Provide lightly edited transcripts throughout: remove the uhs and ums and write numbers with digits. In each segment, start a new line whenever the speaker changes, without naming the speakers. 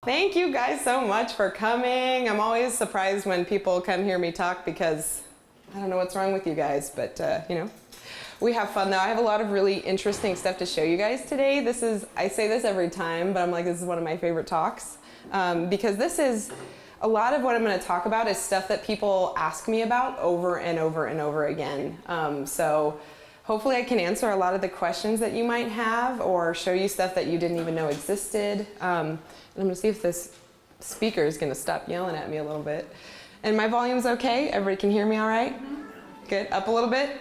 Thank you guys so much for coming. I'm always surprised when people come hear me talk because I don't know what's wrong with you guys, but you know, we have fun though. I have a lot of really interesting stuff to show you guys today. I say this every time, but I'm like, this is one of my favorite talks because this is a lot of what I'm going to talk about is stuff that people ask me about over and over and over again. So hopefully I can answer a lot of the questions that you might have or show you stuff that you didn't even know existed. I'm going to see if this speaker is going to stop yelling at me a little bit. And my volume's okay? Everybody can hear me all right? Mm-hmm. Good. Up a little bit?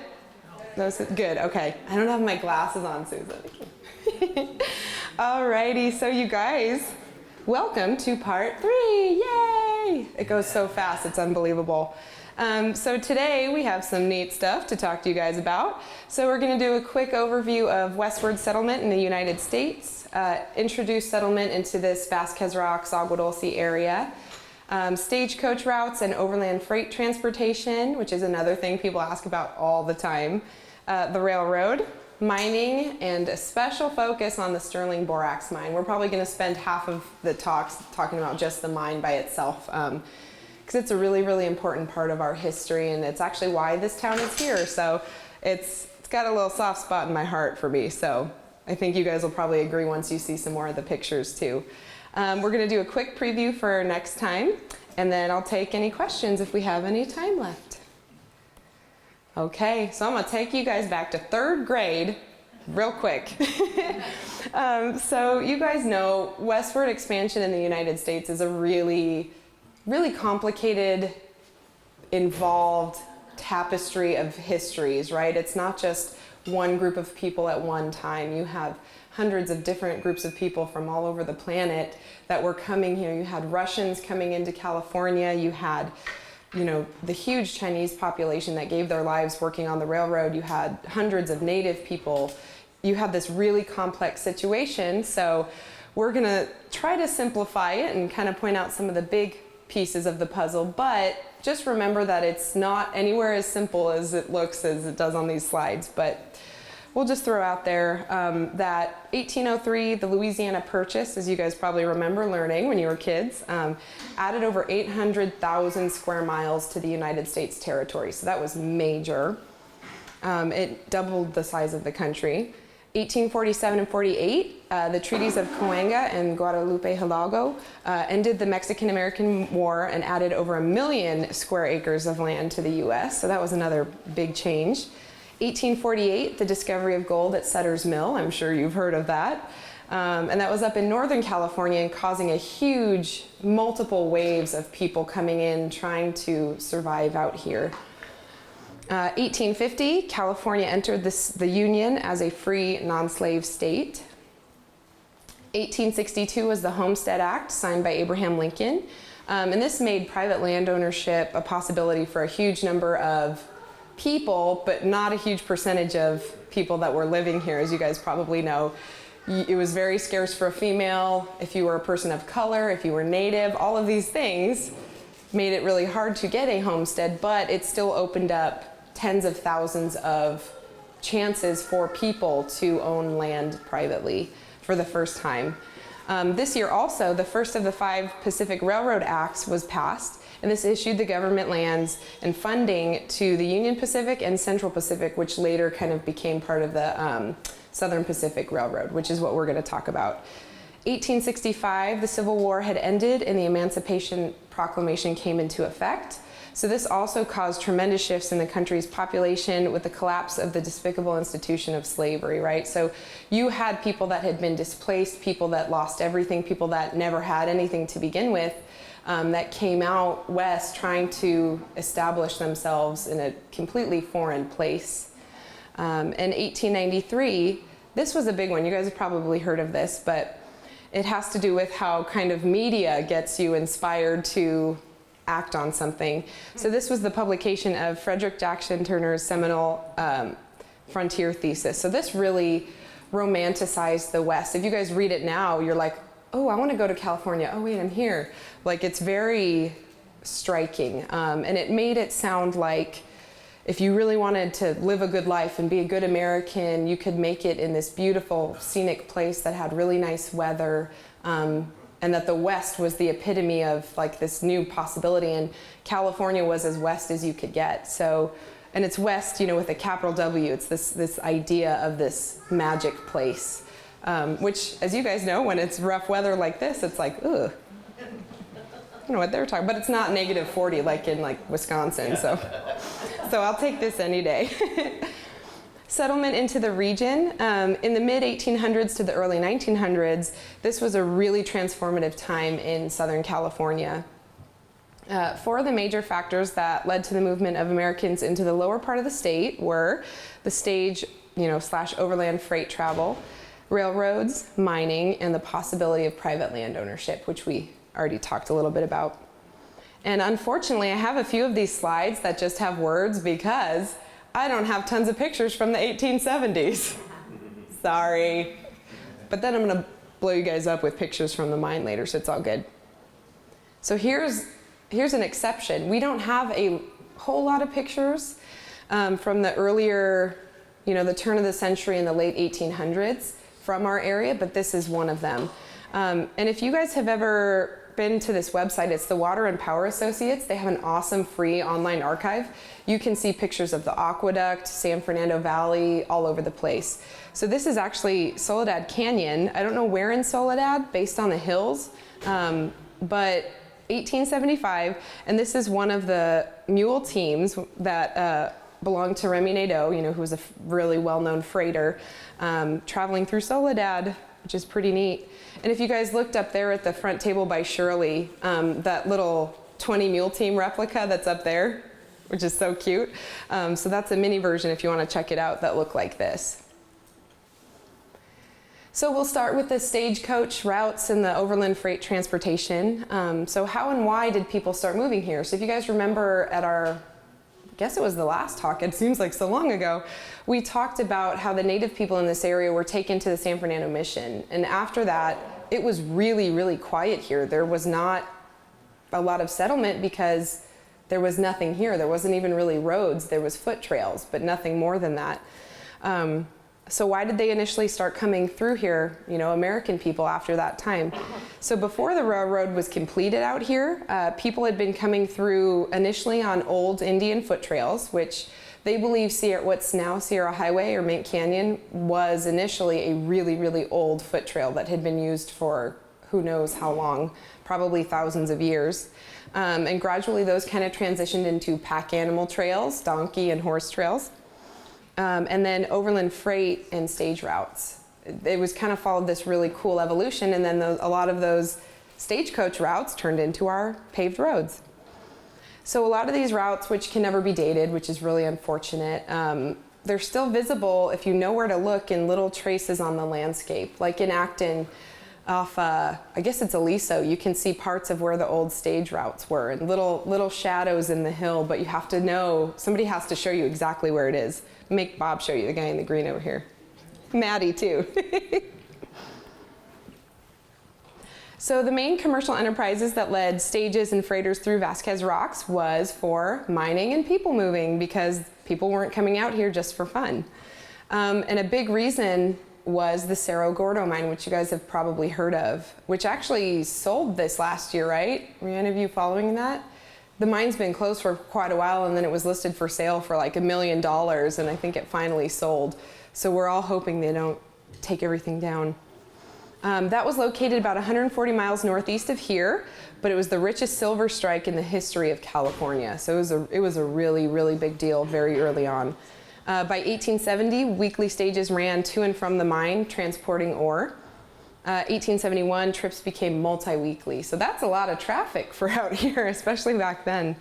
No, good. Okay. I don't have my glasses on, Susan. Alrighty. So you guys, welcome to part 3. Yay! It goes so fast. It's unbelievable. So today we have some neat stuff to talk to you guys about. So we're going to do a quick overview of Westward settlement in the United States, introduce settlement into this Vasquez Rocks, Agua Dulce area, stagecoach routes and overland freight transportation, which is another thing people ask about all the time, the railroad, mining, and a special focus on the Sterling Borax Mine. We're probably going to spend half of the talks talking about just the mine by itself. Because it's a really, really important part of our history, and it's actually why this town is here. So it's got a little soft spot in my heart for me. So I think you guys will probably agree once you see some more of the pictures too. We're going to do a quick preview for next time, and then I'll take any questions if we have any time left. Okay, so I'm going to take you guys back to 3rd grade real quick. So you guys know westward expansion in the United States is a really complicated, involved tapestry of histories, right? It's not just one group of people at one time. You have hundreds of different groups of people from all over the planet that were coming here. You had Russians coming into California. You had, you know, the huge Chinese population that gave their lives working on the railroad. You had hundreds of native people. You had this really complex situation. So we're going to try to simplify it and kind of point out some of the big pieces of the puzzle, but just remember that it's not anywhere as simple as it looks as it does on these slides. But we'll just throw out there that 1803, the Louisiana Purchase, as you guys probably remember learning when you were kids, added over 800,000 square miles to the United States territory. So that was major. It doubled the size of the country. 1847 and 48, the treaties of Cahuenga and Guadalupe Hidalgo ended the Mexican-American War and added over 1 million square acres of land to the U.S., so that was another big change. 1848, the discovery of gold at Sutter's Mill, I'm sure you've heard of that, and that was up in Northern California and causing a huge, multiple waves of people coming in trying to survive out here. 1850, California entered the Union as a free, non-slave state. 1862 was the Homestead Act, signed by Abraham Lincoln. And this made private land ownership a possibility for a huge number of people, but not a huge percentage of people that were living here, as you guys probably know. It was very scarce for a female, if you were a person of color, if you were native, all of these things made it really hard to get a homestead, but it still opened up tens of thousands of chances for people to own land privately for the first time. This year also, the first of the 5 Pacific Railroad Acts was passed, and this issued the government lands and funding to the Union Pacific and Central Pacific, which later kind of became part of the Southern Pacific Railroad, which is what we're going to talk about. 1865, the Civil War had ended and the Emancipation Proclamation came into effect. So this also caused tremendous shifts in the country's population with the collapse of the despicable institution of slavery, right? So you had people that had been displaced, people that lost everything, people that never had anything to begin with, that came out west trying to establish themselves in a completely foreign place. In 1893, this was a big one. You guys have probably heard of this, but it has to do with how kind of media gets you inspired to act on something. So this was the publication of Frederick Jackson Turner's seminal frontier thesis. So this really romanticized the West. If you guys read it now, you're like, oh, I want to go to California. Oh, wait, I'm here. Like, it's very striking. And it made it sound like if you really wanted to live a good life and be a good American, you could make it in this beautiful scenic place that had really nice weather. And and that the West was the epitome of like this new possibility, and California was as West as you could get. So, and it's West, you know, with a capital W. It's this idea of this magic place, which, as you guys know, when it's rough weather like this, it's like, ugh. I don't know what they're talking, but it's not -40 like in like Wisconsin. So I'll take this any day. Settlement into the region. In the mid-1800s to the early 1900s, this was a really transformative time in Southern California. Four of the major factors that led to the movement of Americans into the lower part of the state were the stage, you know, / overland freight travel, railroads, mining, and the possibility of private land ownership, which we already talked a little bit about. And unfortunately, I have a few of these slides that just have words because I don't have tons of pictures from the 1870s. Sorry. But then I'm gonna blow you guys up with pictures from the mine later, so it's all good. So here's an exception. We don't have a whole lot of pictures from the earlier, you know, the turn of the century in the late 1800s from our area, but this is one of them. And if you guys have ever been to this website, it's the Water and Power Associates. They have an awesome free online archive. You can see pictures of the aqueduct, San Fernando Valley, all over the place. So this is actually Soledad Canyon. I don't know where in Soledad, based on the hills, but 1875, and this is one of the mule teams that belonged to Remy Nadeau, you know, who was a really well-known freighter, traveling through Soledad, which is pretty neat. And if you guys looked up there at the front table by Shirley, that little 20 mule team replica that's up there, which is so cute. So that's a mini version if you want to check it out that look like this. So we'll start with the stagecoach routes and the overland freight transportation. So how and why did people start moving here? So if you guys remember at our, I guess it was the last talk, it seems like so long ago, we talked about how the native people in this area were taken to the San Fernando Mission. And after that, it was really, really quiet here. There was not a lot of settlement because there was nothing here. There wasn't even really roads. There was foot trails, but nothing more than that. So why did they initially start coming through here, you know, American people after that time? So before the railroad was completed out here, people had been coming through initially on old Indian foot trails, which they believe what's now Sierra Highway or Mint Canyon was initially a really, really old foot trail that had been used for who knows how long, probably thousands of years. And gradually those kind of transitioned into pack animal trails, donkey and horse trails. And then overland freight and stage routes. It was kind of followed this really cool evolution, and then a lot of those stagecoach routes turned into our paved roads. So a lot of these routes, which can never be dated, which is really unfortunate, they're still visible if you know where to look in little traces on the landscape. Like in Acton, off, I guess it's Aliso, you can see parts of where the old stage routes were, and little shadows in the hill, but you have to know, somebody has to show you exactly where it is. Make Bob show you, the guy in the green over here. Maddie too. So the main commercial enterprises that led stages and freighters through Vasquez Rocks was for mining and people moving, because people weren't coming out here just for fun. And a big reason was the Cerro Gordo mine, which you guys have probably heard of, which actually sold this last year, right? Were any of you following that? The mine's been closed for quite a while, and then it was listed for sale for like $1 million, and I think it finally sold. So we're all hoping they don't take everything down. That was located about 140 miles northeast of here, but it was the richest silver strike in the history of California. So it was a really, really big deal very early on. By 1870, weekly stages ran to and from the mine transporting ore. 1871, trips became multi-weekly. So that's a lot of traffic for out here, especially back then.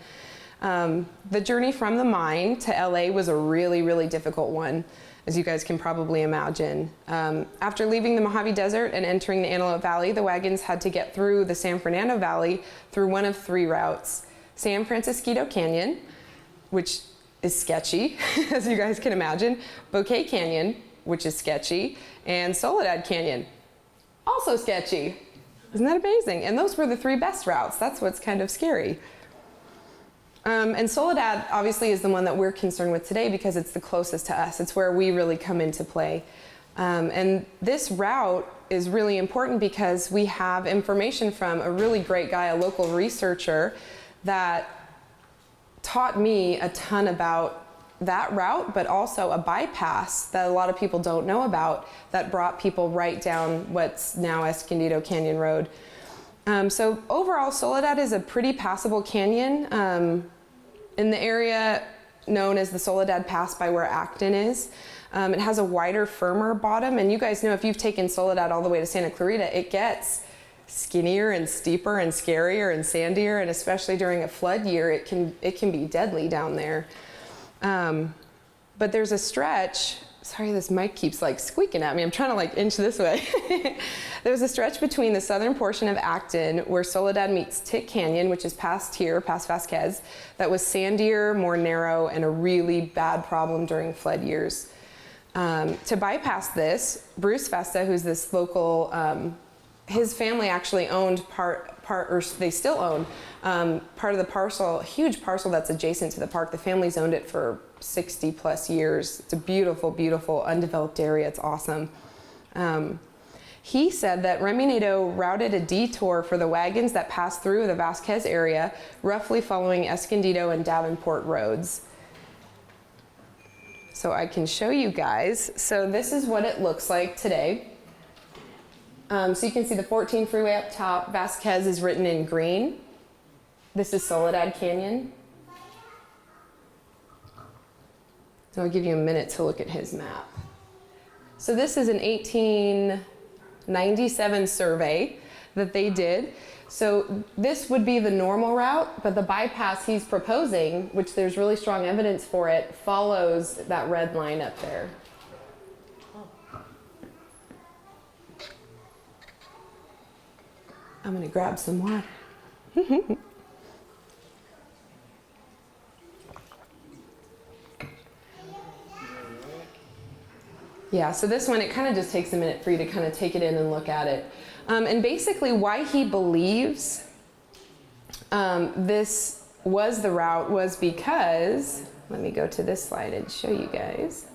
The journey from the mine to LA was a really, really difficult one, as you guys can probably imagine. After leaving the Mojave Desert and entering the Antelope Valley, the wagons had to get through the San Fernando Valley through one of three routes. San Francisco Canyon, which is sketchy, as you guys can imagine, Bouquet Canyon, which is sketchy, and Soledad Canyon, also sketchy. Isn't that amazing? And those were the three best routes. That's what's kind of scary. And Soledad obviously is the one that we're concerned with today because it's the closest to us. It's where we really come into play. And this route is really important because we have information from a really great guy, a local researcher, that taught me a ton about that route, but also a bypass that a lot of people don't know about that brought people right down what's now Escondido Canyon Road. So overall, Soledad is a pretty passable canyon in the area known as the Soledad Pass by where Acton is. It has a wider, firmer bottom, and you guys know if you've taken Soledad all the way to Santa Clarita, it gets skinnier and steeper and scarier and sandier, and especially during a flood year, it can be deadly down there. But there's a stretch, sorry, this mic keeps like squeaking at me. I'm trying to like inch this way. There's a stretch between the southern portion of Acton where Soledad meets Tick Canyon, which is past here, past Vasquez, that was sandier, more narrow, and a really bad problem during flood years. To bypass this, Bruce Festa, who's this local, his family actually owned or they still own part of the parcel, a huge parcel that's adjacent to the park. The family's owned it for 60 plus years. It's a beautiful, beautiful undeveloped area. It's awesome. He said that Remy Nadeau routed a detour for the wagons that passed through the Vasquez area, roughly following Escondido and Davenport roads. So I can show you guys. So this is what it looks like today. So you can see the 14 freeway up top. Vasquez is written in green. This is Soledad Canyon. So I'll give you a minute to look at his map. So this is an 1897 survey that they did. So this would be the normal route, but the bypass he's proposing, which there's really strong evidence for it, follows that red line up there. I'm going to grab some water. Yeah, so this one, it kind of just takes a minute for you to kind of take it in and look at it. And basically why he believes this was the route was because, let me go to this slide and show you guys.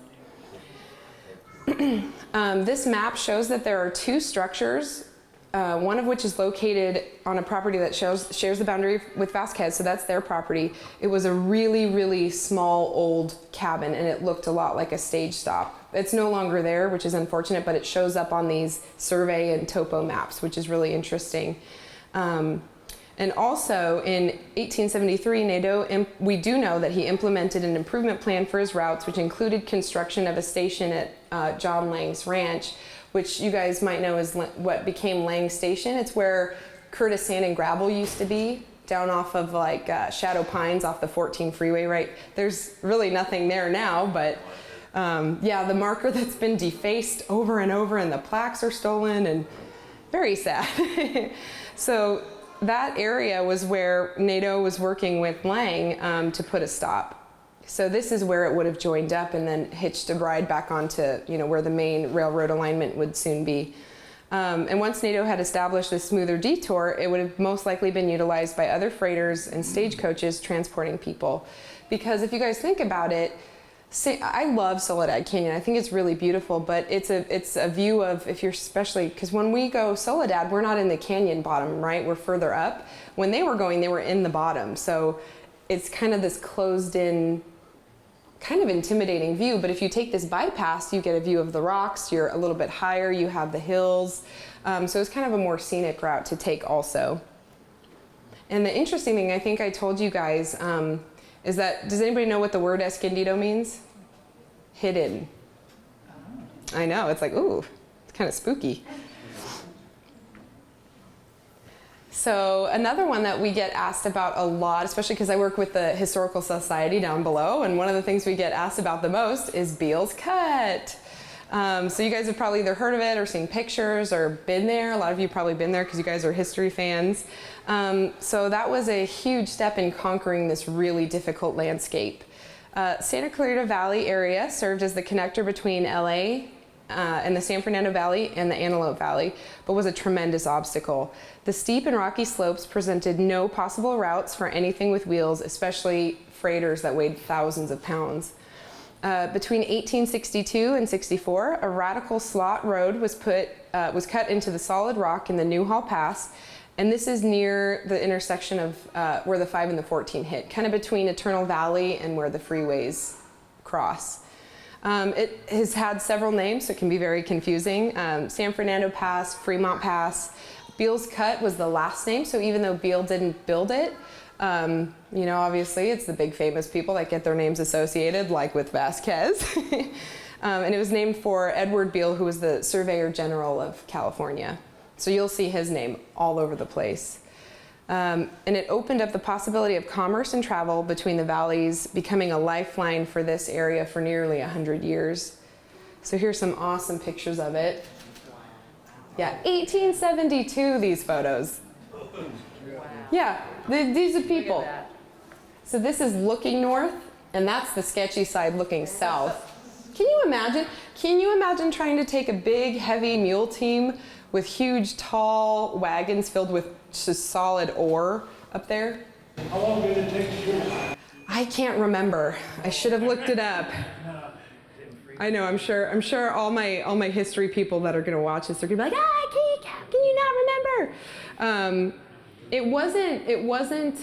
This map shows that there are two structures, one of which is located on a property that shares the boundary with Vasquez, so that's their property. It was a really, really small old cabin, and it looked a lot like a stage stop. It's no longer there, which is unfortunate, but it shows up on these survey and topo maps, which is really interesting. And also in 1873, Nadeau, we do know that he implemented an improvement plan for his routes, which included construction of a station at John Lang's ranch, which you guys might know is what became Lang Station. It's where Curtis Sand and Gravel used to be, down off of like Shadow Pines off the 14 freeway, right? There's really nothing there now, but yeah, the marker that's been defaced over and over and the plaques are stolen and very sad. So that area was where Nadeau was working with Lang to put a stop. So this is where it would have joined up and then hitched a ride back onto, where the main railroad alignment would soon be. And once Nadeau had established this smoother detour, it would have most likely been utilized by other freighters and stagecoaches transporting people. Because if you guys think about it, I love Soledad Canyon. I think it's really beautiful, but it's a view of, if you're especially, because when we go Soledad, we're not in the canyon bottom, right? We're further up. When they were going, they were in the bottom. So it's kind of this closed in, kind of intimidating view, but if you take this bypass, you get a view of the rocks, you're a little bit higher, you have the hills. So it's kind of a more scenic route to take also. And the interesting thing, I think I told you guys, is that, does anybody know what the word Escondido means? Hidden. I know, it's like, ooh, it's kind of spooky. So another one that we get asked about a lot, especially because I work with the Historical Society down below, and one of the things we get asked about the most is Beale's Cut. So you guys have probably either heard of it or seen pictures or been there. A lot of you probably been there because you guys are history fans. So that was a huge step in conquering this really difficult landscape. Santa Clarita Valley area served as the connector between LA and the San Fernando Valley and the Antelope Valley, but was a tremendous obstacle. The steep and rocky slopes presented no possible routes for anything with wheels, especially freighters that weighed thousands of pounds. Between 1862 and 64, a radical slot road was cut into the solid rock in the Newhall Pass, and this is near the intersection of where the 5 and the 14 hit, kind of between Eternal Valley and where the freeways cross. It has had several names, so it can be very confusing. San Fernando Pass, Fremont Pass. Beale's Cut was the last name, so even though Beale didn't build it, you know, obviously it's the big famous people that get their names associated, like with Vasquez. And it was named for Edward Beale, who was the Surveyor General of California. So you'll see his name all over the place. And it opened up the possibility of commerce and travel between the valleys, becoming a lifeline for this area for nearly 100 years. So here's some awesome pictures of it. Yeah, 1872, these photos. Yeah, these are people. So this is looking north, and that's the sketchy side looking south. Can you imagine? Can you imagine trying to take a big, heavy mule team with huge, tall wagons filled with just solid ore up there?
How long did it take to do it?
I can't remember. I should have looked it up. I know. I'm sure all my history people that are going to watch this are going to be like, can you not remember? It wasn't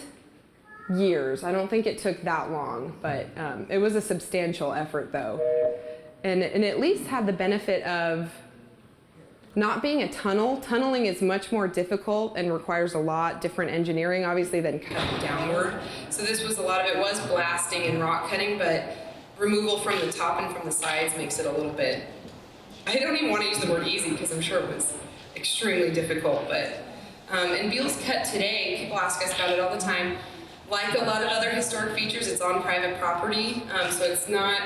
years. I don't think it took that long, but it was a substantial effort, though, and at least had the benefit of not being a tunnel. Tunneling is much more difficult and requires a lot different engineering, obviously, than cutting downward. So this was, a lot of it was blasting and rock cutting, but removal from the top and from the sides makes it a little bit, I don't even want to use the word easy because I'm sure it was extremely difficult, but in Beale's Cut today, people ask us about it all the time. Like a lot of other historic features, it's on private property, so it's not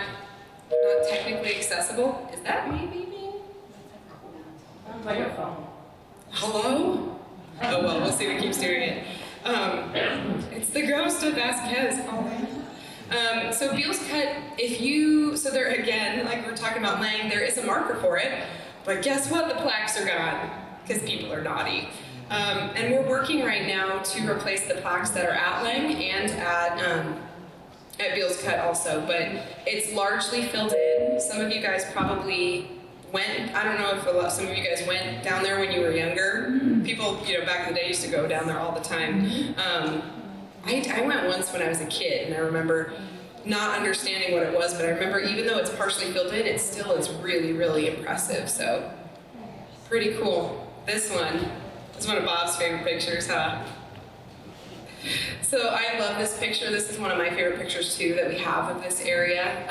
technically accessible. Is that me beeping?
Microphone.
Hello? Oh well, we'll see if it keeps doing it. It's the ghost of Vasquez. So Beale's Cut, so there again, like we're talking about Lang, there is a marker for it, but guess what? The plaques are gone, because people are naughty. And we're working right now to replace the plaques that are at Lang and at Beale's Cut also, but it's largely filled in. Some of you guys probably went, I don't know if some of you guys went down there when you were younger. People, you know, back in the day used to go down there all the time. I went once when I was a kid, and I remember not understanding what it was, but I remember even though it's partially filled in, it still is really, really impressive, so pretty cool. This one is one of Bob's favorite pictures, huh? So I love this picture. This is one of my favorite pictures too that we have of this area.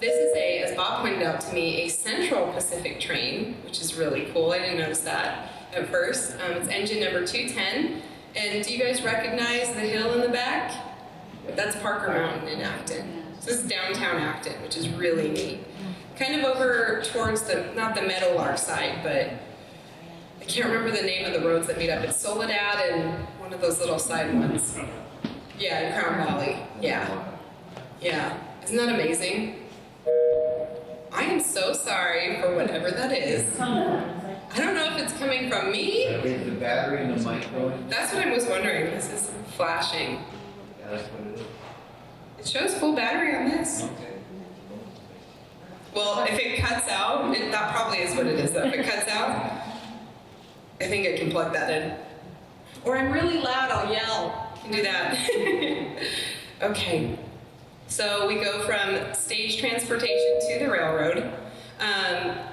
This is as Bob pointed out to me, a Central Pacific train, which is really cool. I didn't notice that at first. It's engine number 210. And do you guys recognize the hill in the back? That's Parker Mountain in Acton. So this is downtown Acton, which is really neat. Kind of over towards not the Meadowlark side, but I can't remember the name of the roads that meet up. It's Soledad and one of those little side ones. Yeah, in Crown Valley. Yeah. Yeah. Isn't that amazing? I am so sorry for whatever that is. I don't know if it's coming from me.
Is the battery in the mic going?
That's what I was wondering. This is flashing.
Yeah, that's what it is.
It shows full battery on this.
Okay.
Well, if it cuts out, that probably is what it is though. If it cuts out, I think I can plug that in. Or I'm really loud, I'll yell. I can do that. Okay. So we go from stage transportation to the railroad.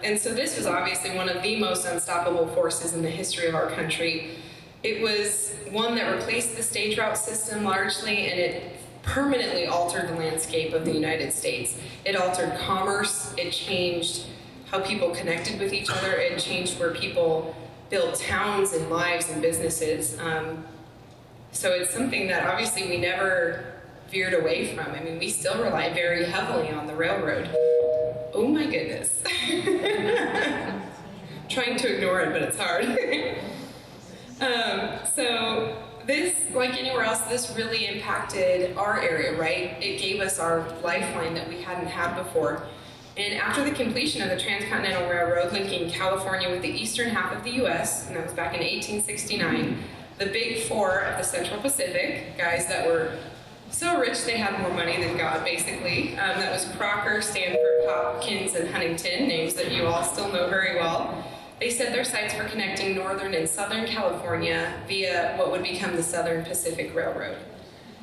And so this was obviously one of the most unstoppable forces in the history of our country. It was one that replaced the stage route system largely, and it permanently altered the landscape of the United States. It altered commerce, it changed how people connected with each other, it changed where people built towns and lives and businesses. So it's something that obviously we never veered away from. I mean, we still rely very heavily on the railroad. Oh my goodness. Trying to ignore it, but it's hard. So this, like anywhere else, this really impacted our area, right? It gave us our lifeline that we hadn't had before. And after the completion of the Transcontinental Railroad linking California with the eastern half of the US, and that was back in 1869, the big four of the Central Pacific, guys that were So rich they had more money than God, basically. That was Crocker, Stanford, Hopkins, and Huntington, names that you all still know very well. They set their sights for connecting northern and southern California via what would become the Southern Pacific Railroad.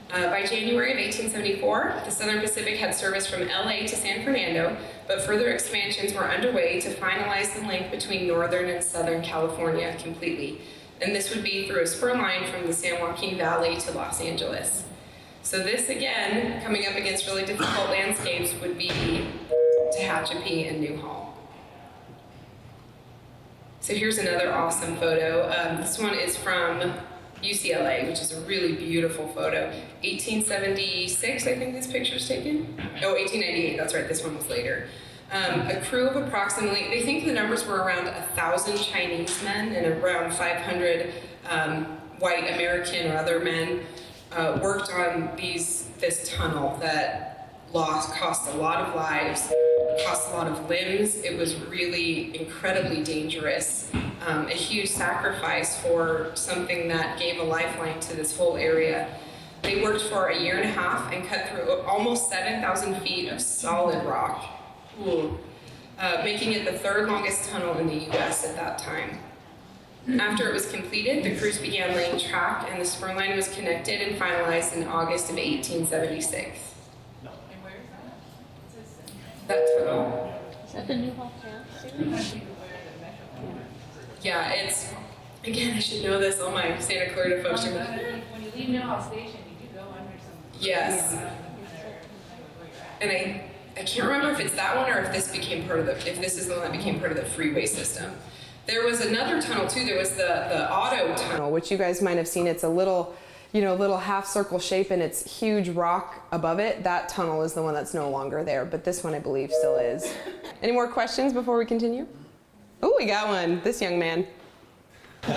By January of 1874, the Southern Pacific had service from LA to San Fernando, but further expansions were underway to finalize the link between northern and southern California completely. And this would be through a spur line from the San Joaquin Valley to Los Angeles. So this, again, coming up against really difficult landscapes, would be Tehachapi and Newhall. So here's another awesome photo. This one is from UCLA, which is a really beautiful photo. 1876, I think this picture's taken. Oh, 1898, that's right, this one was later. A crew of approximately, they think the numbers were around 1,000 Chinese men and around 500 white American or other men worked on this tunnel that cost a lot of lives, cost a lot of limbs. It was really incredibly dangerous. A huge sacrifice for something that gave a lifeline to this whole area. They worked for a year and a half and cut through almost 7,000 feet of solid rock, making it the third longest tunnel in the US at that time. After it was completed, the crews began laying track and the spur line was connected and finalized in August of 1876.
And where is that?
That tunnel.
Is that the Newhall Camp?
Yeah, it's, again, I should know this, all my Santa Clarita folks are like,
When you leave Newhall Station, you do go under some.
yes. And I can't remember if it's that one or if this became part of if this is the one that became part of the freeway system. There was another tunnel too. There was the auto tunnel, which you guys might have seen. It's a little, little half circle shape and it's huge rock above it. That tunnel is the one that's no longer there, but this one I believe still is. Any more questions before we continue? Oh, we got one. This young man.
The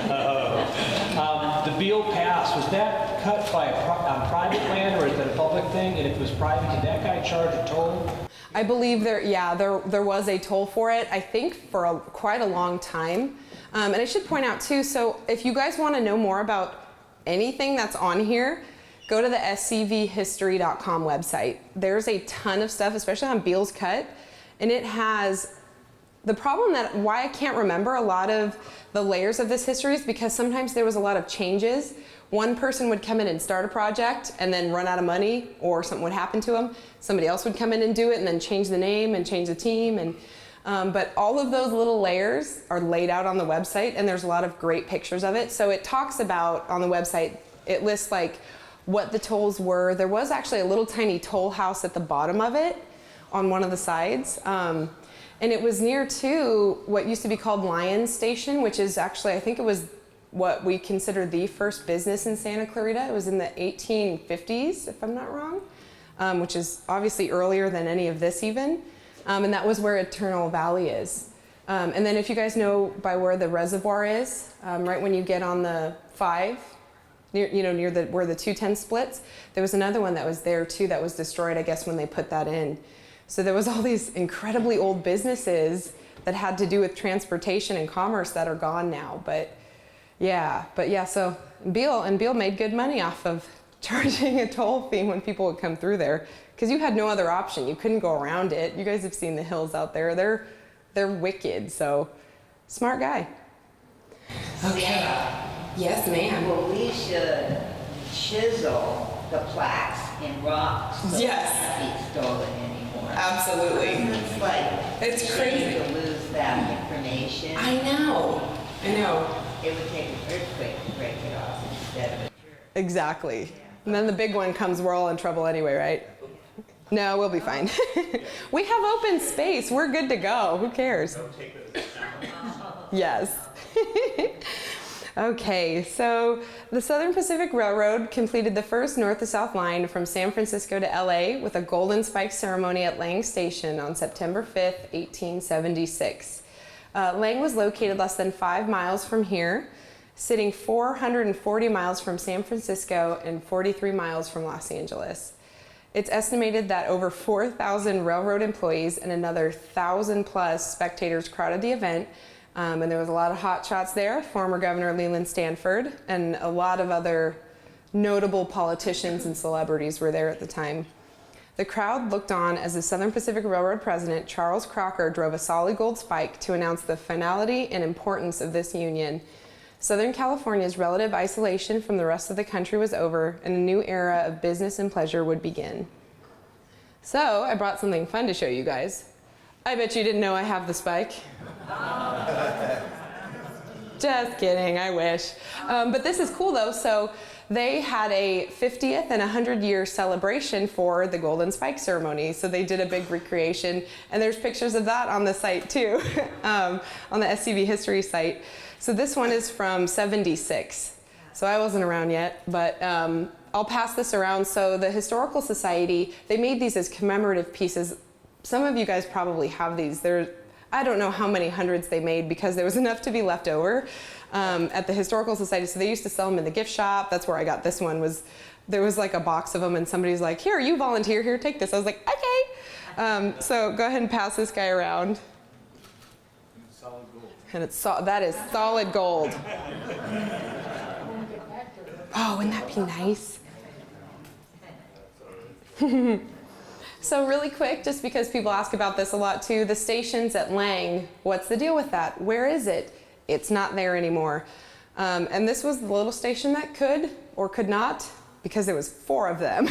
Beale Pass, was that cut by on private land or is that a public thing? And if it was private, did that guy charge a toll?
I believe there was a toll for it, I think for quite a long time. And I should point out too, so if you guys want to know more about anything that's on here, go to the scvhistory.com website. There's a ton of stuff, especially on Beale's Cut, and it has the problem that why I can't remember a lot of the layers of this history is because sometimes there was a lot of changes. One person would come in and start a project and then run out of money or something would happen to them. Somebody else would come in and do it and then change the name and change the team. And but all of those little layers are laid out on the website and there's a lot of great pictures of it. So it talks about, on the website, it lists like what the tolls were. There was actually a little tiny toll house at the bottom of it on one of the sides. And it was near to what used to be called Lyons Station, which is actually, I think it was what we consider the first business in Santa Clarita. It was in the 1850s, if I'm not wrong, which is obviously earlier than any of this even. And that was where Eternal Valley is. And then if you guys know by where the reservoir is, right when you get on the 5, near where the 210 splits, there was another one that was there too that was destroyed, I guess, when they put that in. So there was all these incredibly old businesses that had to do with transportation and commerce that are gone now. But yeah, so Beale made good money off of charging a toll fee when people would come through there because you had no other option. You couldn't go around it. You guys have seen the hills out there. They're wicked. So smart guy. Okay. Yes, ma'am.
Well, we should chisel the plaques in rocks so
Yes.
it can't be stolen anymore.
Absolutely.
It's like
It's crazy.
to lose that information.
I know.
It would take an earthquake to break it off instead of a church.
Exactly. And then the big one comes, we're all in trouble anyway, right? No, we'll be fine. We have open space. We're good to go. Who cares? Yes. Okay, so the Southern Pacific Railroad completed the first north to south line from San Francisco to LA with a golden spike ceremony at Lang Station on September 5th, 1876. Lang was located less than 5 miles from here, sitting 440 miles from San Francisco and 43 miles from Los Angeles. It's estimated that over 4,000 railroad employees and another 1,000 plus spectators crowded the event. And there was a lot of hot shots there, former Governor Leland Stanford, and a lot of other notable politicians and celebrities were there at the time. The crowd looked on as the Southern Pacific Railroad president, Charles Crocker, drove a solid gold spike to announce the finality and importance of this union. Southern California's relative isolation from the rest of the country was over, and a new era of business and pleasure would begin. So, I brought something fun to show you guys. I bet you didn't know I have the spike. Just kidding, I wish. But this is cool though. So they had a 50th and 100-year celebration for the Golden Spike ceremony. So they did a big recreation, and there's pictures of that on the site too, on the SCV history site. So this one is from '76. So I wasn't around yet, but I'll pass this around. So the Historical Society, they made these as commemorative pieces. Some of you guys probably have these. I don't know how many hundreds they made because there was enough to be left over at the Historical Society. So they used to sell them in the gift shop. That's where I got this one. There was like a box of them, and somebody's like, here, you volunteer, here, take this. I was like, okay. So go ahead and pass this guy around.
Solid gold.
And that is solid gold. Oh, wouldn't that be nice? So really quick, just because people ask about this a lot too, the stations at Lang, what's the deal with that? Where is it? It's not there anymore. And this was the little station that could or could not, because there was 4 of them.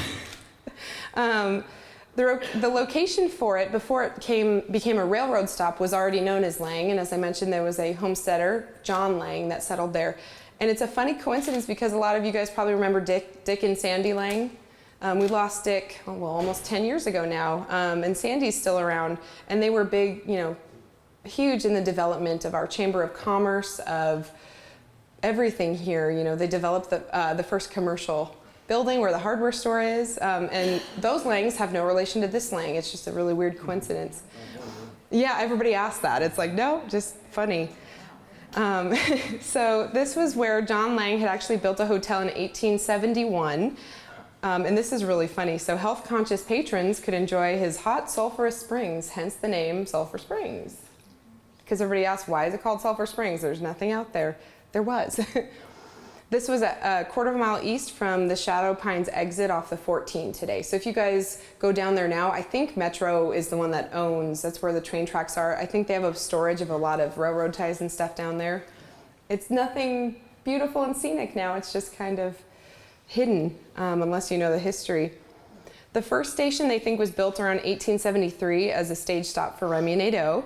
The location for it, before it became a railroad stop, was already known as Lang, and as I mentioned, there was a homesteader, John Lang, that settled there. And it's a funny coincidence because a lot of you guys probably remember Dick and Sandy Lang. We lost Dick, almost 10 years ago now, and Sandy's still around, and they were big, huge in the development of our Chamber of Commerce, of everything here. They developed the first commercial building where the hardware store is, and those Langs have no relation to this Lang. It's just a really weird coincidence. Yeah, everybody asks that. It's like, no, just funny. So this was where John Lang had actually built a hotel in 1871. And this is really funny. So health-conscious patrons could enjoy his hot sulfurous springs, hence the name Sulphur Springs. Because everybody asks, why is it called Sulphur Springs? There's nothing out there. There was. This was a quarter of a mile east from the Shadow Pines exit off the 14 today. So if you guys go down there now, I think Metro is the one that owns, that's where the train tracks are. I think they have a storage of a lot of railroad ties and stuff down there. It's nothing beautiful and scenic now. It's just kind of hidden, unless you know the history. The first station they think was built around 1873 as a stage stop for Remy Nadeau,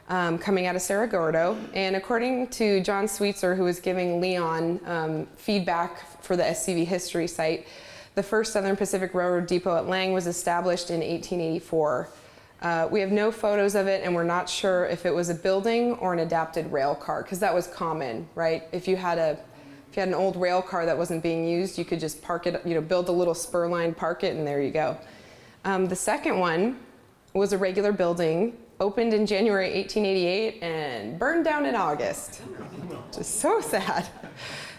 coming out of Cerro Gordo. And according to John Sweetser, who was giving Leon feedback for the SCV history site, the first Southern Pacific Railroad depot at Lang was established in 1884. We have no photos of it, and we're not sure if it was a building or an adapted rail car, because that was common, right? If you had an old rail car that wasn't being used, you could just park it, build a little spur line, park it, and there you go. The second one was a regular building, opened in January 1888 and burned down in August. Just so sad.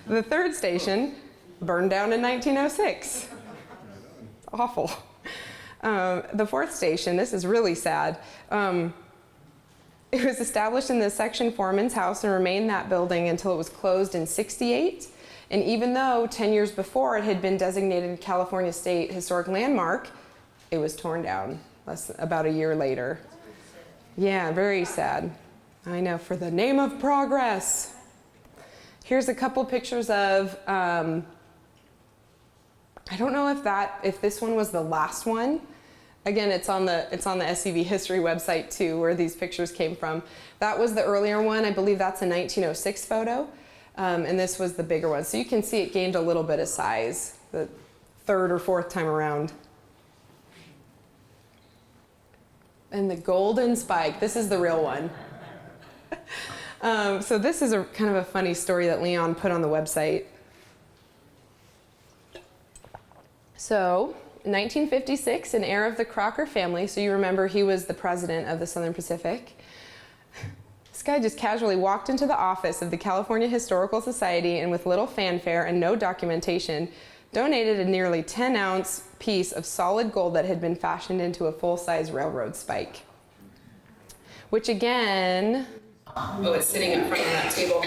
The third station burned down in 1906. Awful. The fourth station, this is really sad. It was established in the section foreman's house and remained that building until it was closed in '68. And even though 10 years before it had been designated a California State Historic Landmark, it was torn down about a year later. Yeah, very sad. I know, for the name of progress. Here's a couple pictures of, I don't know if this one was the last one. Again, it's on the SCV history website too, where these pictures came from. That was the earlier one. I believe that's a 1906 photo. And this was the bigger one. So you can see it gained a little bit of size the third or fourth time around. And the golden spike, this is the real one. So this is a kind of a funny story that Leon put on the website. So, 1956, an heir of the Crocker family, so you remember he was the president of the Southern Pacific. This guy just casually walked into the office of the California Historical Society and with little fanfare and no documentation, donated a nearly 10-ounce piece of solid gold that had been fashioned into a full-size railroad spike. Which again, Oh, it's sitting up front on that table.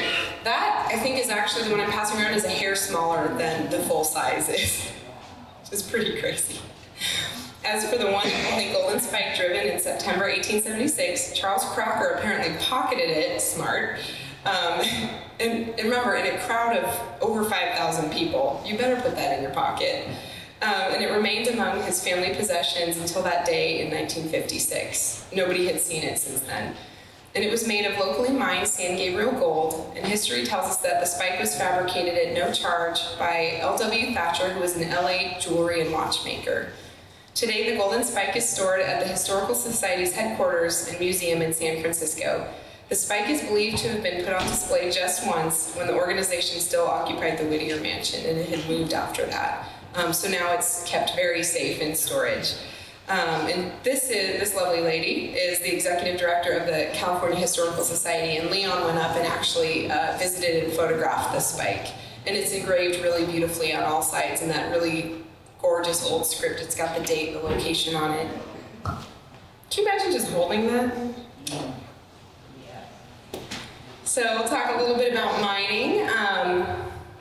That, I think, is actually the one I'm passing around, is a hair smaller than the full size is. Which is pretty crazy. As for the one and only golden spike driven in September 1876, Charles Crocker apparently pocketed it, smart. And remember, in a crowd of over 5,000 people, you better put that in your pocket. And it remained among his family possessions until that day in 1956. Nobody had seen it since then. And it was made of locally mined San Gabriel gold, and history tells us that the spike was fabricated at no charge by L.W. Thatcher, who was an LA jewelry and watchmaker. Today, the golden spike is stored at the Historical Society's headquarters and museum in San Francisco. The spike is believed to have been put on display just once when the organization still occupied the Whittier Mansion, and it had moved after that. So now it's kept very safe in storage. And this lovely lady is the executive director of the California Historical Society, and Leon went up and actually visited and photographed the spike. And it's engraved really beautifully on all sides in that really gorgeous old script. It's got the date, the location on it. Can you imagine just holding that? So we'll talk a little bit about mining.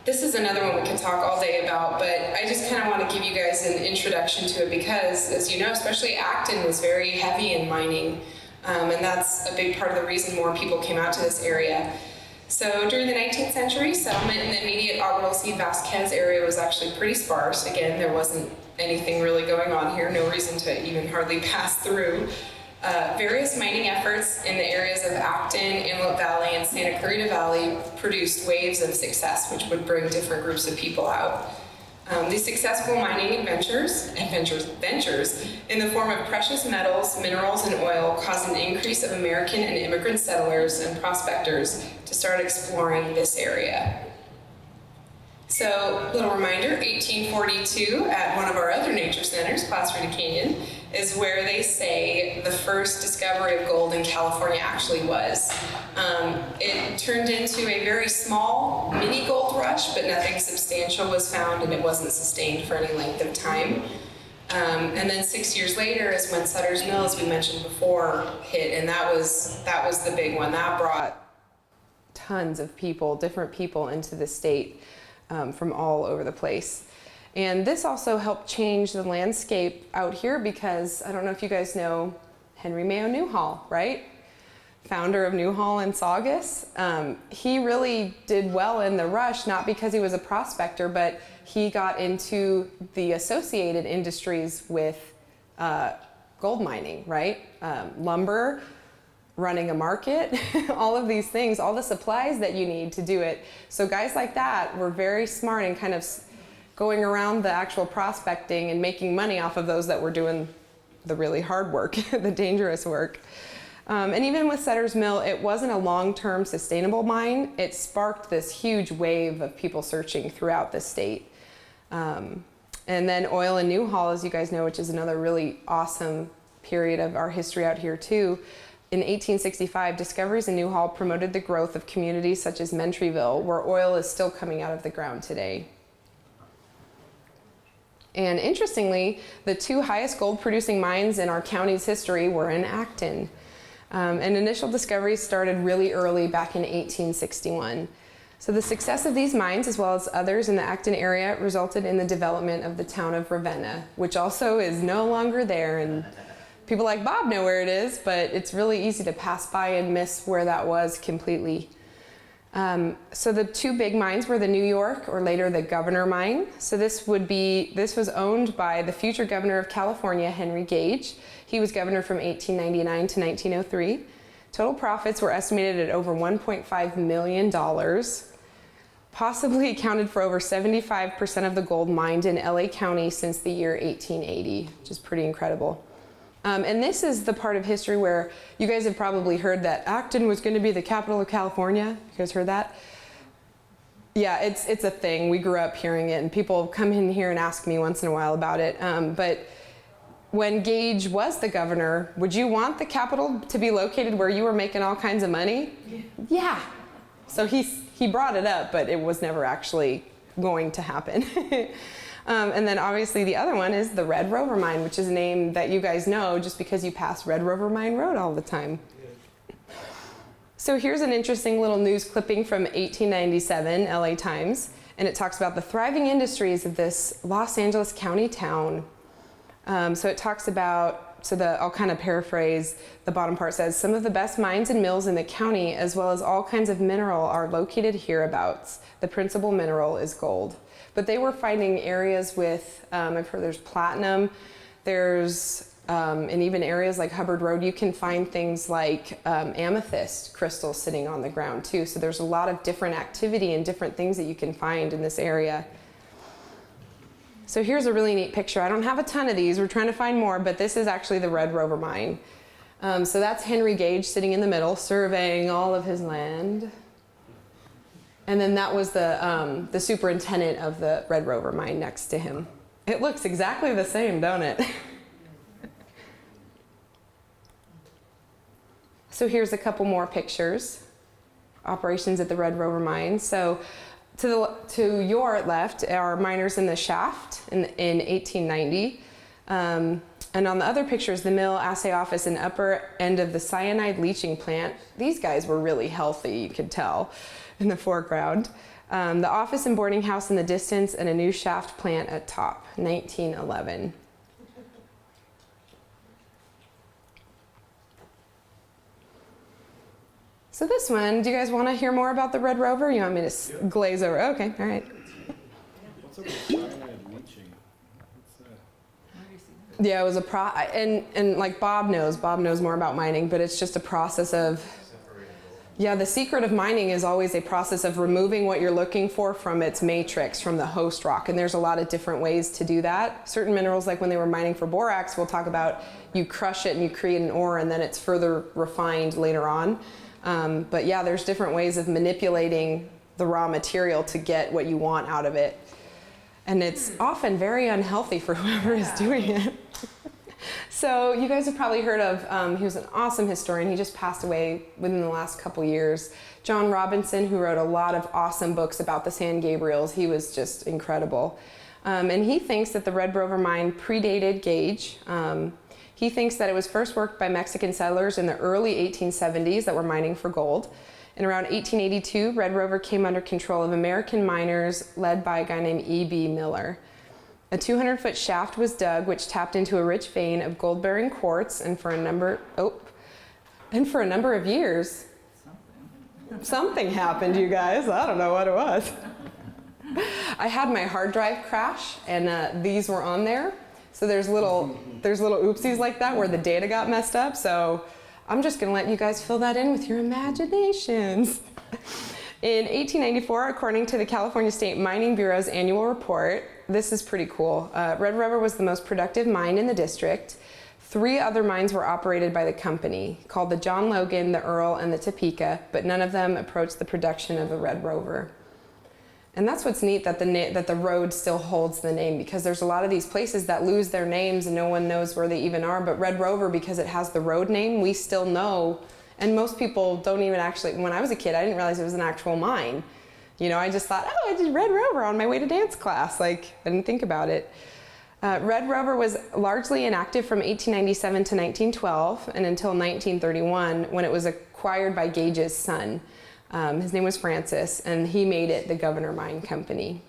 This is another one we could talk all day about, but I just kind of want to give you guys an introduction to it because, as you know, especially Acton was very heavy in mining, and that's a big part of the reason more people came out to this area. So during the 19th century, settlement in the immediate Aguadulce Vasquez area was actually pretty sparse. Again, there wasn't anything really going on here, no reason to even hardly pass through. Various mining efforts in the areas of Acton, Antelope Valley, and Santa Clarita Valley produced waves of success, which would bring different groups of people out. These successful mining ventures in the form of precious metals, minerals, and oil caused an increase of American and immigrant settlers and prospectors to start exploring this area. So, little reminder, 1842 at one of our other nature centers, Placerita Canyon, is where they say the first discovery of gold in California actually was. It turned into a very small mini gold rush, but nothing substantial was found and it wasn't sustained for any length of time. And then 6 years later is when Sutter's Mill, as we mentioned before, hit, and that was the big one. That brought tons of people, different people into the state from all over the place. And this also helped change the landscape out here because, I don't know if you guys know Henry Mayo Newhall, right? Founder of Newhall and Saugus. He really did well in the rush, not because he was a prospector, but he got into the associated industries with gold mining, right? Lumber, running a market, all of these things, all the supplies that you need to do it. So guys like that were very smart and kind of going around the actual prospecting and making money off of those that were doing the really hard work, the dangerous work. And even with Sutter's Mill, it wasn't a long-term sustainable mine. It sparked this huge wave of people searching throughout the state. And then oil and Newhall, as you guys know, which is another really awesome period of our history out here too. In 1865, discoveries in Newhall promoted the growth of communities such as Mentryville, where oil is still coming out of the ground today. And interestingly, the two highest gold producing mines in our county's history were in Acton. And initial discoveries started really early back in 1861. So the success of these mines, as well as others in the Acton area, resulted in the development of the town of Ravenna, which also is no longer there. And people like Bob know where it is, but it's really easy to pass by and miss where that was completely. So the two big mines were the New York, or later the Governor Mine. So this was owned by the future governor of California, Henry Gage. He was governor from 1899 to 1903. Total profits were estimated at over $1.5 million, possibly accounted for over 75% of the gold mined in LA County since the year 1880, which is pretty incredible. And this is the part of history where you guys have probably heard that Acton was going to be the capital of California. You guys heard that? Yeah, it's a thing. We grew up hearing it, and people come in here and ask me once in a while about it. But when Gage was the governor, would you want the capital to be located where you were making all kinds of money? Yeah. So he brought it up, but it was never actually going to happen. And then obviously the other one is the Red Rover Mine, which is a name that you guys know just because you pass Red Rover Mine Road all the time. So here's an interesting little news clipping from 1897 LA Times, and it talks about the thriving industries of this Los Angeles County town. So it talks about, I'll kind of paraphrase, the bottom part says, some of the best mines and mills in the county, as well as all kinds of mineral, are located hereabouts. The principal mineral is gold. But they were finding areas with, I've heard there's platinum, there's, and even areas like Hubbard Road, you can find things like amethyst crystals sitting on the ground too. So there's a lot of different activity and different things that you can find in this area. So here's a really neat picture. I don't have a ton of these. We're trying to find more, but this is actually the Red Rover mine. So that's Henry Gage sitting in the middle, surveying all of his land. And then that was the superintendent of the Red Rover mine next to him. It looks exactly the same, don't it? So here's a couple more pictures. Operations at the Red Rover mine. So to your left are miners in the shaft in 1890. And on the other pictures, the mill, assay office, and upper end of the cyanide leaching plant. These guys were really healthy, you could tell, in the foreground. The office and boarding house in the distance, and a new shaft plant at top, 1911. So this one, do you guys want to hear more about the Red Rover? You want me to glaze over? Okay, all right.
What's up with cyanide leaching? What's that?
Yeah, it was and like Bob knows more about mining, but it's just a process of, yeah, the secret of mining is always a process of removing what you're looking for from its matrix, from the host rock. And there's a lot of different ways to do that. Certain minerals, like when they were mining for borax, we'll talk about you crush it and you create an ore and then it's further refined later on. But yeah, there's different ways of manipulating the raw material to get what you want out of it. And it's often very unhealthy for whoever is doing it. So you guys have probably heard of, he was an awesome historian. He just passed away within the last couple years. John Robinson, who wrote a lot of awesome books about the San Gabriels. He was just incredible. And he thinks that the Red Rover mine predated Gage. He thinks that it was first worked by Mexican settlers in the early 1870s that were mining for gold. And around 1882, Red Rover came under control of American miners led by a guy named E.B. Miller. A 200-foot shaft was dug, which tapped into a rich vein of gold-bearing quartz, and for a number of years, something happened, you guys. I don't know what it was. I had my hard drive crash, and these were on there. So there's little oopsies like that where the data got messed up. So I'm just going to let you guys fill that in with your imaginations. In 1894, according to the California State Mining Bureau's annual report, this is pretty cool. Red Rover was the most productive mine in the district. 3 other mines were operated by the company, called the John Logan, the Earl, and the Topeka, but none of them approached the production of the Red Rover. And that's what's neat, that the road still holds the name, because there's a lot of these places that lose their names and no one knows where they even are. But Red Rover, because it has the road name, we still know. And most people don't even actually, when I was a kid, I didn't realize it was an actual mine. You know, I just thought, oh, I did Red Rover on my way to dance class. Like, I didn't think about it. Red Rover was largely inactive from 1897 to 1912 and until 1931, when it was acquired by Gage's son. His name was Francis, and he made it the Governor Mine Company.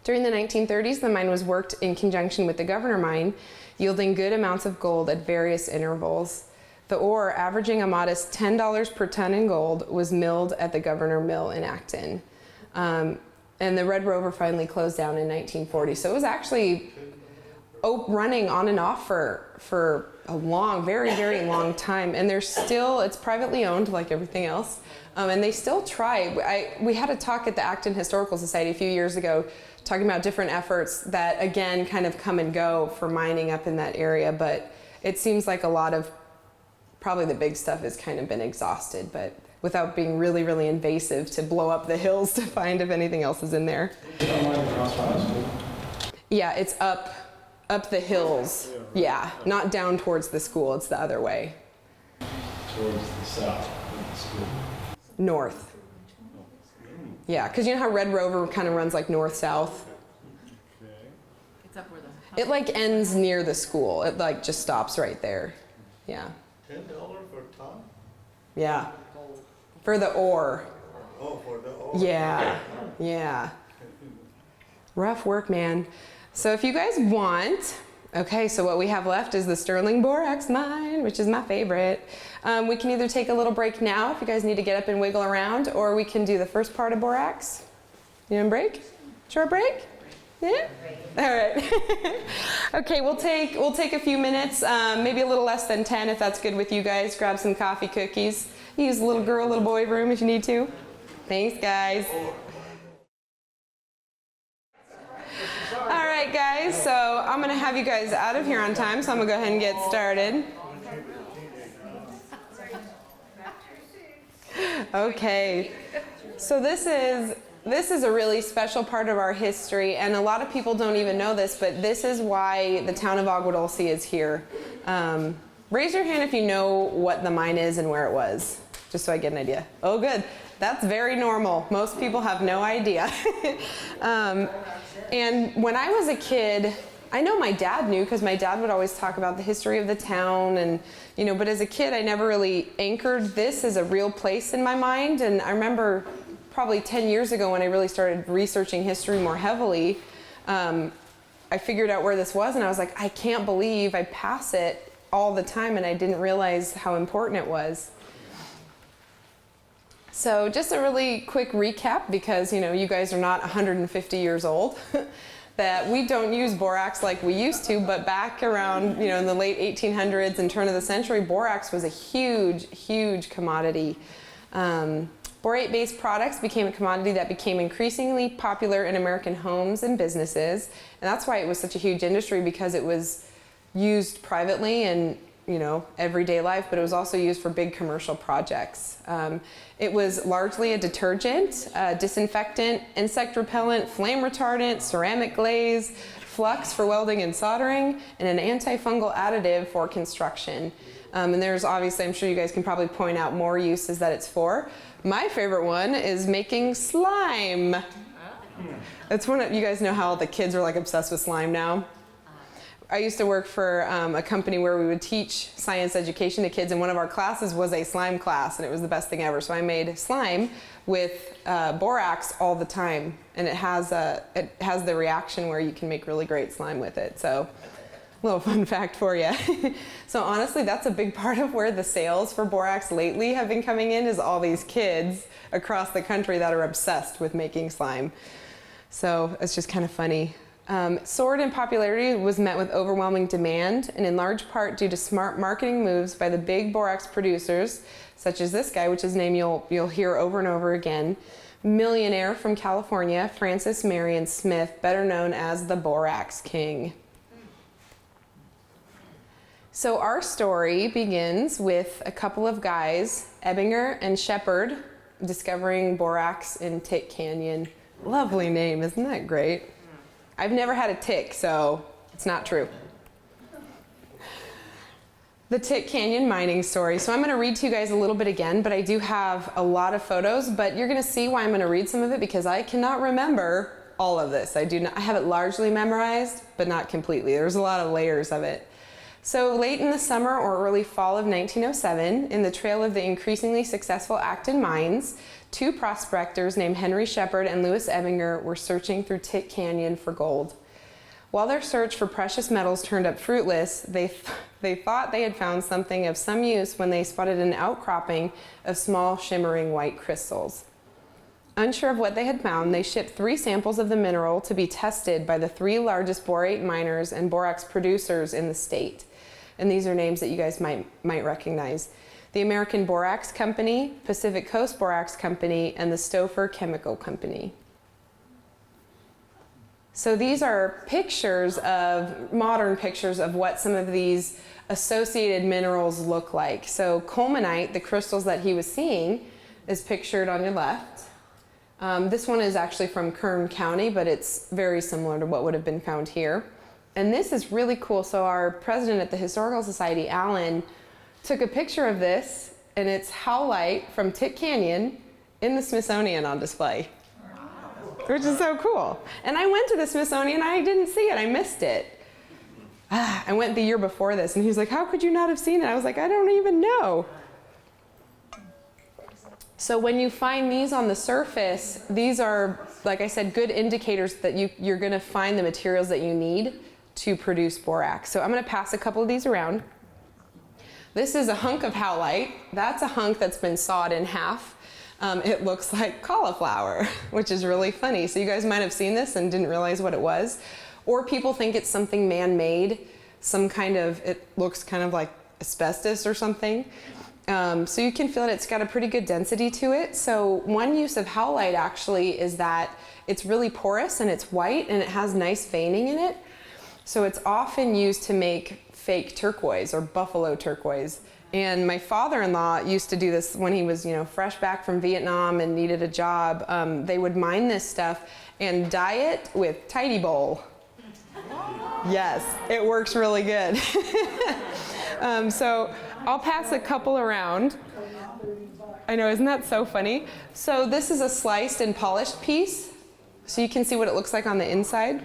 During the 1930s, the mine was worked in conjunction with the Governor Mine, yielding good amounts of gold at various intervals. The ore, averaging a modest $10 per ton in gold, was milled at the Governor Mill in Acton. And the Red Rover finally closed down in 1940. So it was actually running on and off for a long, very, very long time. And there's still, it's privately owned like everything else. And they still try. We had a talk at the Acton Historical Society a few years ago talking about different efforts that, again, kind of come and go for mining up in that area. But it seems like a lot of, probably the big stuff has kind of been exhausted, but without being really, really invasive to blow up the hills to find if anything else is in there. Yeah, it's up the hills. Yeah, not down towards the school. It's the other way.
Towards the south of the school.
North. Yeah, because you know how Red Rover kind of runs like north-south?
Okay.
It's up where the
It like ends near the school. It like just stops right there. Yeah.
$10 for a ton?
Yeah. For the ore.
Oh, for the ore.
Yeah, yeah. Rough work, man. So if you guys want, okay, so what we have left is the Sterling Borax Mine, which is my favorite. We can either take a little break now if you guys need to get up and wiggle around, or we can do the first part of borax. You want a break? Short break? Yeah? All right. Okay, we'll take a few minutes, maybe a little less than 10 if that's good with you guys. Grab some coffee, cookies. Use the little girl, little boy room if you need to. Thanks, guys. All right, guys, so I'm going to have you guys out of here on time, so I'm going to go ahead and get started. Okay, so this is a really special part of our history, and a lot of people don't even know this, but this is why the town of Agua Dulce is here. Raise your hand if you know what the mine is and where it was, just so I get an idea. Oh, good. That's very normal. Most people have no idea. And when I was a kid, I know my dad knew because my dad would always talk about the history of the town, and but as a kid I never really anchored this as a real place in my mind. And I remember probably 10 years ago when I really started researching history more heavily, I figured out where this was, and I was like, I can't believe I pass it all the time and I didn't realize how important it was. So just a really quick recap, because you guys are not 150 years old, that we don't use borax like we used to, but back around in the late 1800s and turn of the century, borax was a huge commodity. Borate-based products became a commodity that became increasingly popular in American homes and businesses, and that's why it was such a huge industry, because it was used privately and everyday life, but it was also used for big commercial projects. It was largely a detergent, disinfectant, insect repellent, flame retardant, ceramic glaze, flux for welding and soldering, and an antifungal additive for construction. And there's obviously, I'm sure you guys can probably point out more uses that it's for. My favorite one is making slime. It's one of, you guys know how the kids are like obsessed with slime now? I used to work for a company where we would teach science education to kids, and one of our classes was a slime class, and it was the best thing ever. So I made slime with borax all the time, and it has the reaction where you can make really great slime with it. So a little fun fact for you. So honestly, that's a big part of where the sales for borax lately have been coming in, is all these kids across the country that are obsessed with making slime. So it's just kind of funny. Soared in popularity was met with overwhelming demand, and in large part due to smart marketing moves by the big borax producers, such as this guy, which his name you'll hear over and over again, millionaire from California, Francis Marion Smith, better known as the Borax King. So our story begins with a couple of guys, Ebinger and Shepard, discovering borax in Tick Canyon. Lovely name, isn't that great? I've never had a tick, so it's not true. The Tick Canyon mining story. So I'm going to read to you guys a little bit again, but I do have a lot of photos, but you're going to see why I'm going to read some of it, because I cannot remember all of this. I have it largely memorized, but not completely. There's a lot of layers of it. So late in the summer or early fall of 1907, in the trail of the increasingly successful Acton mines, two prospectors named Henry Shepard and Louis Ebinger were searching through Tick Canyon for gold. While their search for precious metals turned up fruitless, they thought they had found something of some use when they spotted an outcropping of small shimmering white crystals. Unsure of what they had found, they shipped 3 samples of the mineral to be tested by the 3 largest borate miners and borax producers in the state. And these are names that you guys might recognize. The American Borax Company, Pacific Coast Borax Company, and the Stouffer Chemical Company. So these are modern pictures of what some of these associated minerals look like. So colemanite, the crystals that he was seeing, is pictured on your left. This one is actually from Kern County, but it's very similar to what would have been found here. And this is really cool. So our president at the Historical Society, Alan, took a picture of this, and it's howlite from Tick Canyon in the Smithsonian on display, which is so cool. And I went to the Smithsonian, I didn't see it, I missed it. I went the year before this, and he's like, how could you not have seen it? I was like, I don't even know. So when you find these on the surface, these are, like I said, good indicators that you're going to find the materials that you need to produce borax. So I'm going to pass a couple of these around. This is a hunk of howlite. That's a hunk that's been sawed in half. It looks like cauliflower, which is really funny. So you guys might have seen this and didn't realize what it was. Or people think it's something man-made, some kind of, it looks kind of like asbestos or something. So you can feel it, it's got a pretty good density to it. So one use of howlite actually is that it's really porous and it's white and it has nice veining in it. So it's often used to make fake turquoise or buffalo turquoise. And my father-in-law used to do this when he was, fresh back from Vietnam and needed a job. They would mine this stuff and dye it with Tidy Bowl. Yes, it works really good. So I'll pass a couple around. I know, isn't that so funny? So this is a sliced and polished piece. So you can see what it looks like on the inside.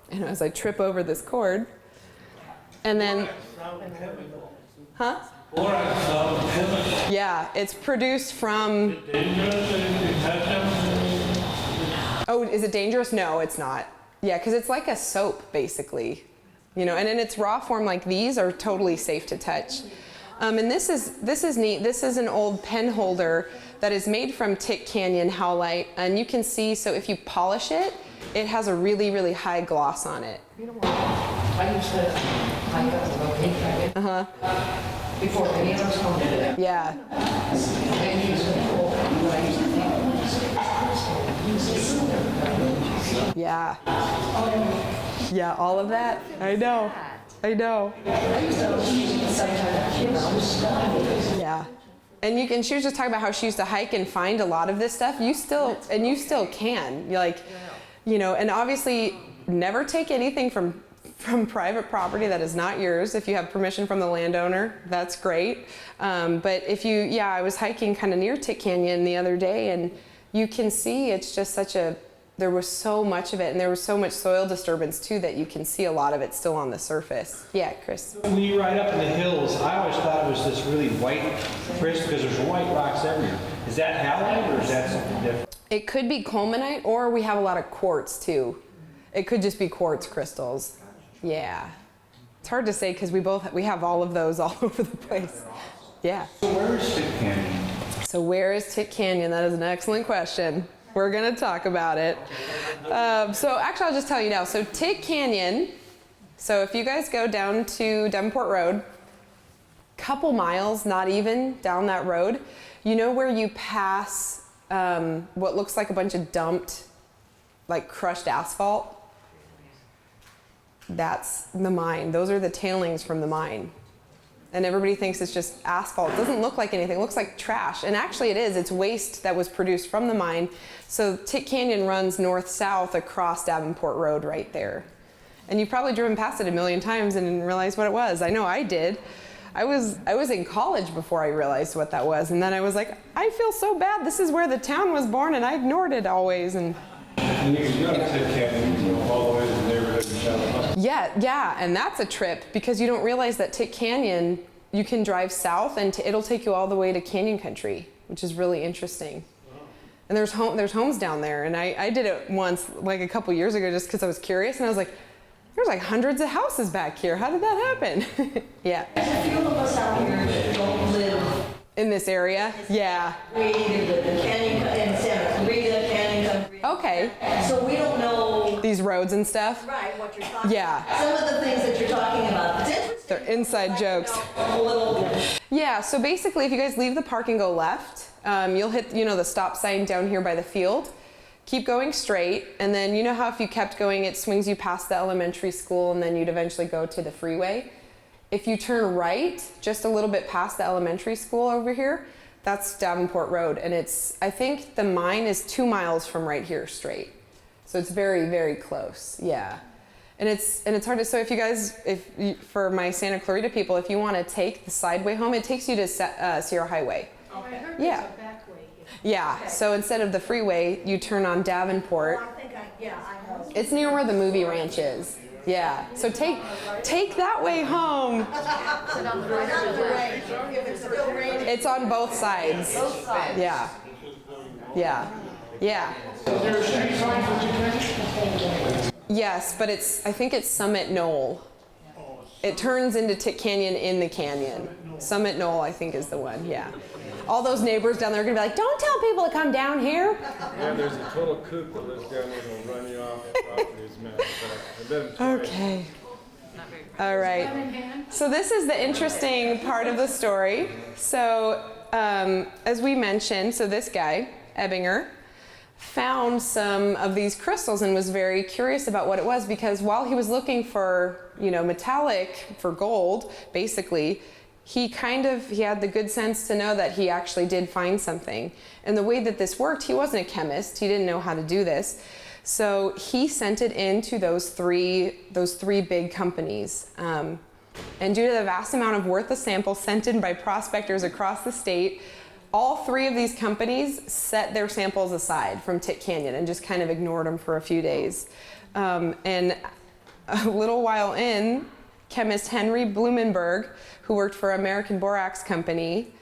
And as I trip over this cord. And then, huh? Yeah, it's produced from. Oh, is it dangerous? No, it's not. Yeah, because it's like a soap, basically. And in its raw form, like these are totally safe to touch. And this is neat. This is an old pen holder that is made from Tick Canyon howlite, and you can see. So if you polish it, it has a really, really high gloss on it.
I used to hike up the road before any of us come to that.
Yeah.
And used to pull what I used to think.
Yeah. Yeah, all of that. I know. Yeah. And she was just talking about how she used to hike and find a lot of this stuff. You still can. You're like, and obviously never take anything from private property that is not yours. If you have permission from the landowner, that's great. But if I was hiking kind of near Tick Canyon the other day, and you can see it's just there was so much of it, and there was so much soil disturbance too that you can see a lot of it still on the surface. Yeah, Chris.
When you ride up in the hills, I always thought it was this really white crystal because there's white rocks everywhere. Is that halite or is that something different?
It could be colemanite, or we have a lot of quartz too. It could just be quartz crystals. Yeah. It's hard to say because we have all of those all over the place. Yeah.
So where is Tick Canyon?
So where is Tick Canyon? That is an excellent question. We're going to talk about it. So actually, I'll just tell you now. So Tick Canyon, so if you guys go down to Davenport Road, couple miles, not even, down that road, where you pass what looks like a bunch of dumped, like crushed asphalt? That's the mine. Those are the tailings from the mine. And everybody thinks it's just asphalt. It doesn't look like anything. It looks like trash. And actually it is. It's waste that was produced from the mine. So Tick Canyon runs north-south across Davenport Road right there. And you've probably driven past it a million times and didn't realize what it was. I know I did. I was in college before I realized what that was. And then I was like, I feel so bad. This is where the town was born, and I ignored it always. And
you can go to Tick Canyon, you go all the way to the neighborhood and shout.
Yeah, and that's a trip because you don't realize that Tick Canyon, you can drive south and it'll take you all the way to Canyon Country, which is really interesting. And there's homes down there, and I did it once, like a couple years ago, just because I was curious, and I was like, there's like hundreds of houses back here. How did that happen? Yeah.
There's a few of us out here that don't live
In this area? Yeah.
We either live in Santa Clarita, Canyon Country.
Okay.
So we don't know.
These roads and stuff?
Right, what you're talking
Yeah.
about. Some of the things that you're talking about. It's interesting.
They're inside jokes.
A little bit.
Yeah, so basically if you guys leave the park and go left, you'll hit, the stop sign down here by the field. Keep going straight, and then you know how if you kept going, it swings you past the elementary school, and then you'd eventually go to the freeway. If you turn right, just a little bit past the elementary school over here, that's Davenport Road, and I think the mine is 2 miles from right here straight. So it's very, very close, yeah. And it's hard to, so if you guys, for my Santa Clarita people, if you want to take the sideway home, it takes you to Sierra Highway.
Okay. I heard
Yeah.
there's a back way here.
Yeah,
Okay.
so instead of the freeway, you turn on Davenport.
I think I know.
It's near where the movie ranch is. Yeah. So take that way home.
Sit on the right or the left.
If it's still raining.
It's on both sides.
Both sides.
Yeah. Yeah. Yeah.
Is there a street sign for Chicken?
Yes, but I think it's Summit Knoll. It turns into Tick Canyon in the canyon. Summit Knoll, I think, is the one. Yeah. All those neighbors down there are gonna be like, don't tell people to come down here.
Yeah, there's a total kook that lives down there that'll run you off the property. It's mad. But I bet him twice.
Okay. All right. So this is the interesting part of the story. So as we mentioned, so this guy, Ebbinger, found some of these crystals and was very curious about what it was, because while he was looking for, metallic, for gold, basically, he had the good sense to know that he actually did find something. And the way that this worked, he wasn't a chemist. He didn't know how to do this. So he sent it into those three big companies. And due to the vast amount of worthless samples sent in by prospectors across the state, all three of these companies set their samples aside from Tick Canyon and just kind of ignored them for a few days. And a little while in, chemist Henry Blumenberg, who worked for American Borax Company,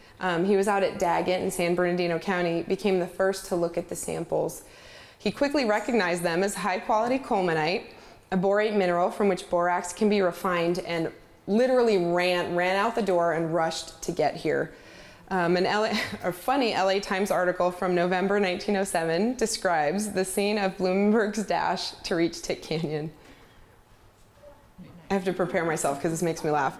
he was out at Daggett in San Bernardino County, became the first to look at the samples. He quickly recognized them as high-quality colemanite, a borate mineral from which borax can be refined, and literally ran out the door and rushed to get here. A funny LA Times article from November 1907 describes the scene of Blumenberg's dash to reach Tick Canyon. I have to prepare myself because this makes me laugh.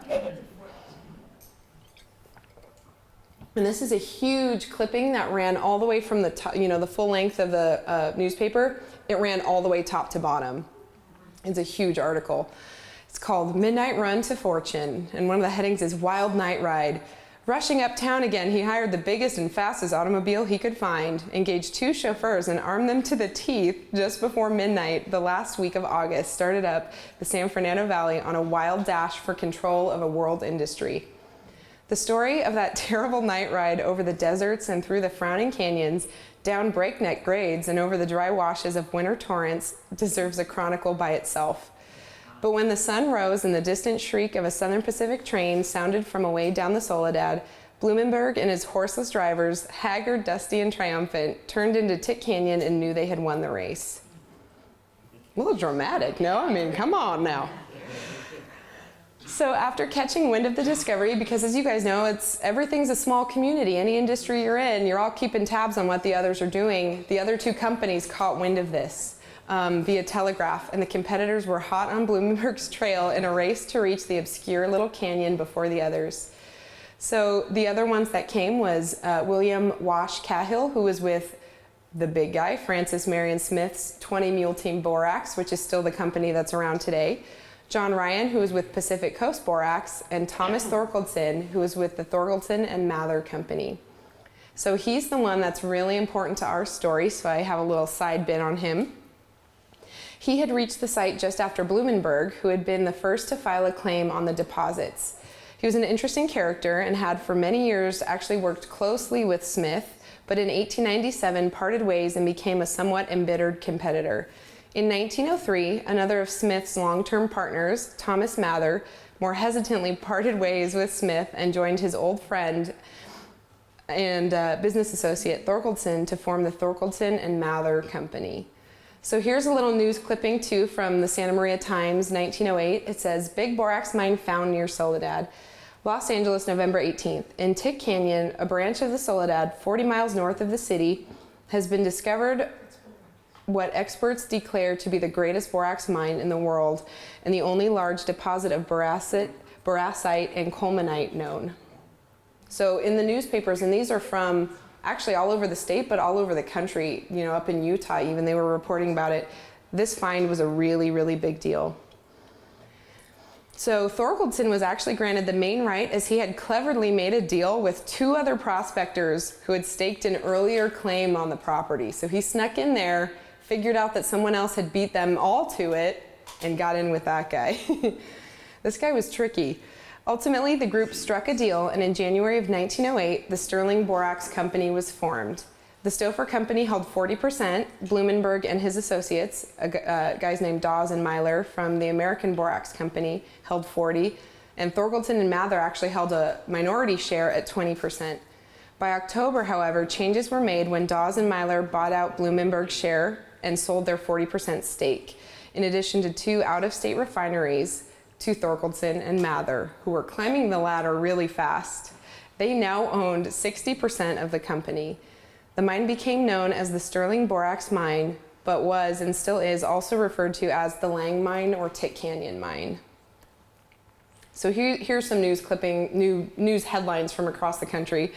And this is a huge clipping that ran all the way from the top, the full length of the newspaper. It ran all the way top to bottom. It's a huge article. It's called Midnight Run to Fortune, and one of the headings is Wild Night Ride. Rushing uptown again, he hired the biggest and fastest automobile he could find, engaged 2 chauffeurs, and armed them to the teeth just before midnight the last week of August, started up the San Fernando Valley on a wild dash for control of a world industry. The story of that terrible night ride over the deserts and through the frowning canyons, down breakneck grades and over the dry washes of winter torrents deserves a chronicle by itself. But when the sun rose and the distant shriek of a Southern Pacific train sounded from away down the Soledad, Blumenberg and his horseless drivers, haggard, dusty, and triumphant, turned into Tick Canyon and knew they had won the race. A little dramatic, no? I mean, come on now. So after catching wind of the discovery, because as you guys know, everything's a small community. Any industry you're in, you're all keeping tabs on what the others are doing. The other 2 companies caught wind of this via telegraph, and the competitors were hot on Blumenberg's trail in a race to reach the obscure little canyon before the others. So the other ones that came was William Wash Cahill, who was with the big guy, Francis Marion Smith's 20 Mule Team Borax, which is still the company that's around today. John Ryan, who was with Pacific Coast Borax, and Thomas Thorkeldsen, who was with the Thorkeldsen and Mather Company. So he's the one that's really important to our story, so I have a little side bit on him. He had reached the site just after Blumenberg, who had been the first to file a claim on the deposits. He was an interesting character and had for many years actually worked closely with Smith, but in 1897 parted ways and became a somewhat embittered competitor. In 1903, another of Smith's long-term partners, Thomas Mather, more hesitantly parted ways with Smith and joined his old friend and business associate Thorkeldsen to form the Thorkeldsen and Mather Company. So here's a little news clipping too from the Santa Maria Times, 1908. It says, Big Borax Mine found near Soledad. Los Angeles, November 18th. In Tick Canyon, a branch of the Soledad, 40 miles north of the city, has been discovered what experts declare to be the greatest borax mine in the world and the only large deposit of boracite and colemanite known. So in the newspapers, and these are from actually all over the state, but all over the country, up in Utah even, they were reporting about it. This find was a really, really big deal. So Thorkeldsen was actually granted the main right as he had cleverly made a deal with 2 other prospectors who had staked an earlier claim on the property. So he snuck in there, figured out that someone else had beat them all to it, and got in with that guy. This guy was tricky. Ultimately, the group struck a deal, and in January of 1908, the Sterling Borax Company was formed. The Stouffer Company held 40%. Blumenberg and his associates, guys named Dawes and Myler from the American Borax Company, held 40%. And Thorgoldson and Mather actually held a minority share at 20%. By October, however, changes were made when Dawes and Myler bought out Blumenberg's share and sold their 40% stake, in addition to 2 out-of-state refineries to Thorgoldson and Mather, who were climbing the ladder really fast. They now owned 60% of the company. The mine became known as the Sterling Borax Mine, but was and still is also referred to as the Lang Mine or Tick Canyon Mine. So here's some news news headlines from across the country.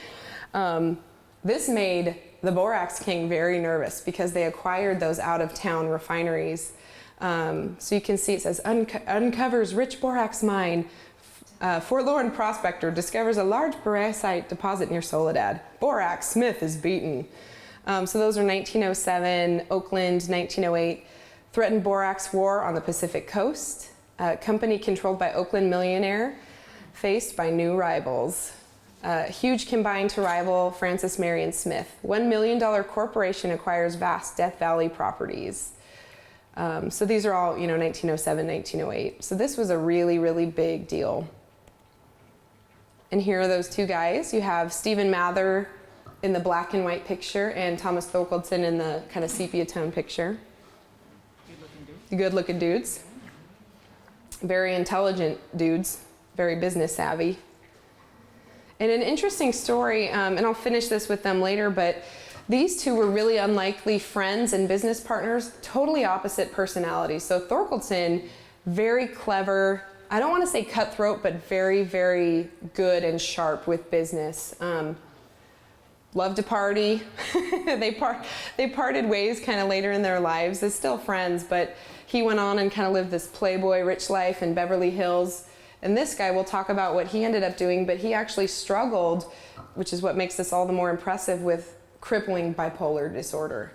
This made the Borax King very nervous because they acquired those out-of-town refineries. So you can see it says, uncovers rich borax mine. Forlorn prospector discovers a large boraxite deposit near Soledad. Borax Smith is beaten. So those are 1907, Oakland, 1908. Threatened borax war on the Pacific coast. Company controlled by Oakland millionaire, faced by new rivals. Huge combined to rival Francis Marion Smith. $1 million corporation acquires vast Death Valley properties. So these are all, 1907, 1908. So this was a really, really big deal. And here are those 2 guys. You have Stephen Mather in the black and white picture and Thomas Thorgoldson in the kind of sepia tone picture. Good-looking dudes. Very intelligent dudes, very business savvy. And an interesting story, and I'll finish this with them later, but these 2 were really unlikely friends and business partners, totally opposite personalities. So Thorgoldson, very clever, I don't want to say cutthroat, but very, very good and sharp with business. Loved to party. They parted ways kind of later in their lives. They're still friends, but he went on and kind of lived this playboy rich life in Beverly Hills. And this guy, we'll talk about what he ended up doing, but he actually struggled, which is what makes this all the more impressive, with crippling bipolar disorder.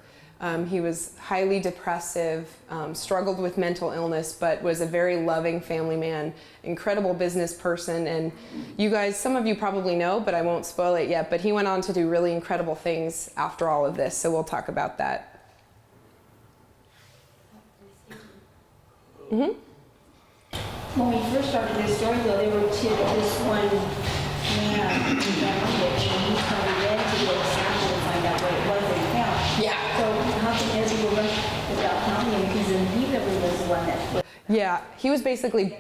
He was highly depressive, struggled with mental illness, but was a very loving family man, incredible business person. And you guys, some of you probably know, but I won't spoil it yet, but he went on to do really incredible things after all of this, so we'll talk about that. Mm-hmm.
When we first started this story, though, there were 2, this one man in Bangladesh, and he coming in to get a sample to find out what it was that he found.
Yeah.
So how can Ezra run without telling him? Because then he really was the one that...
Yeah, he was basically,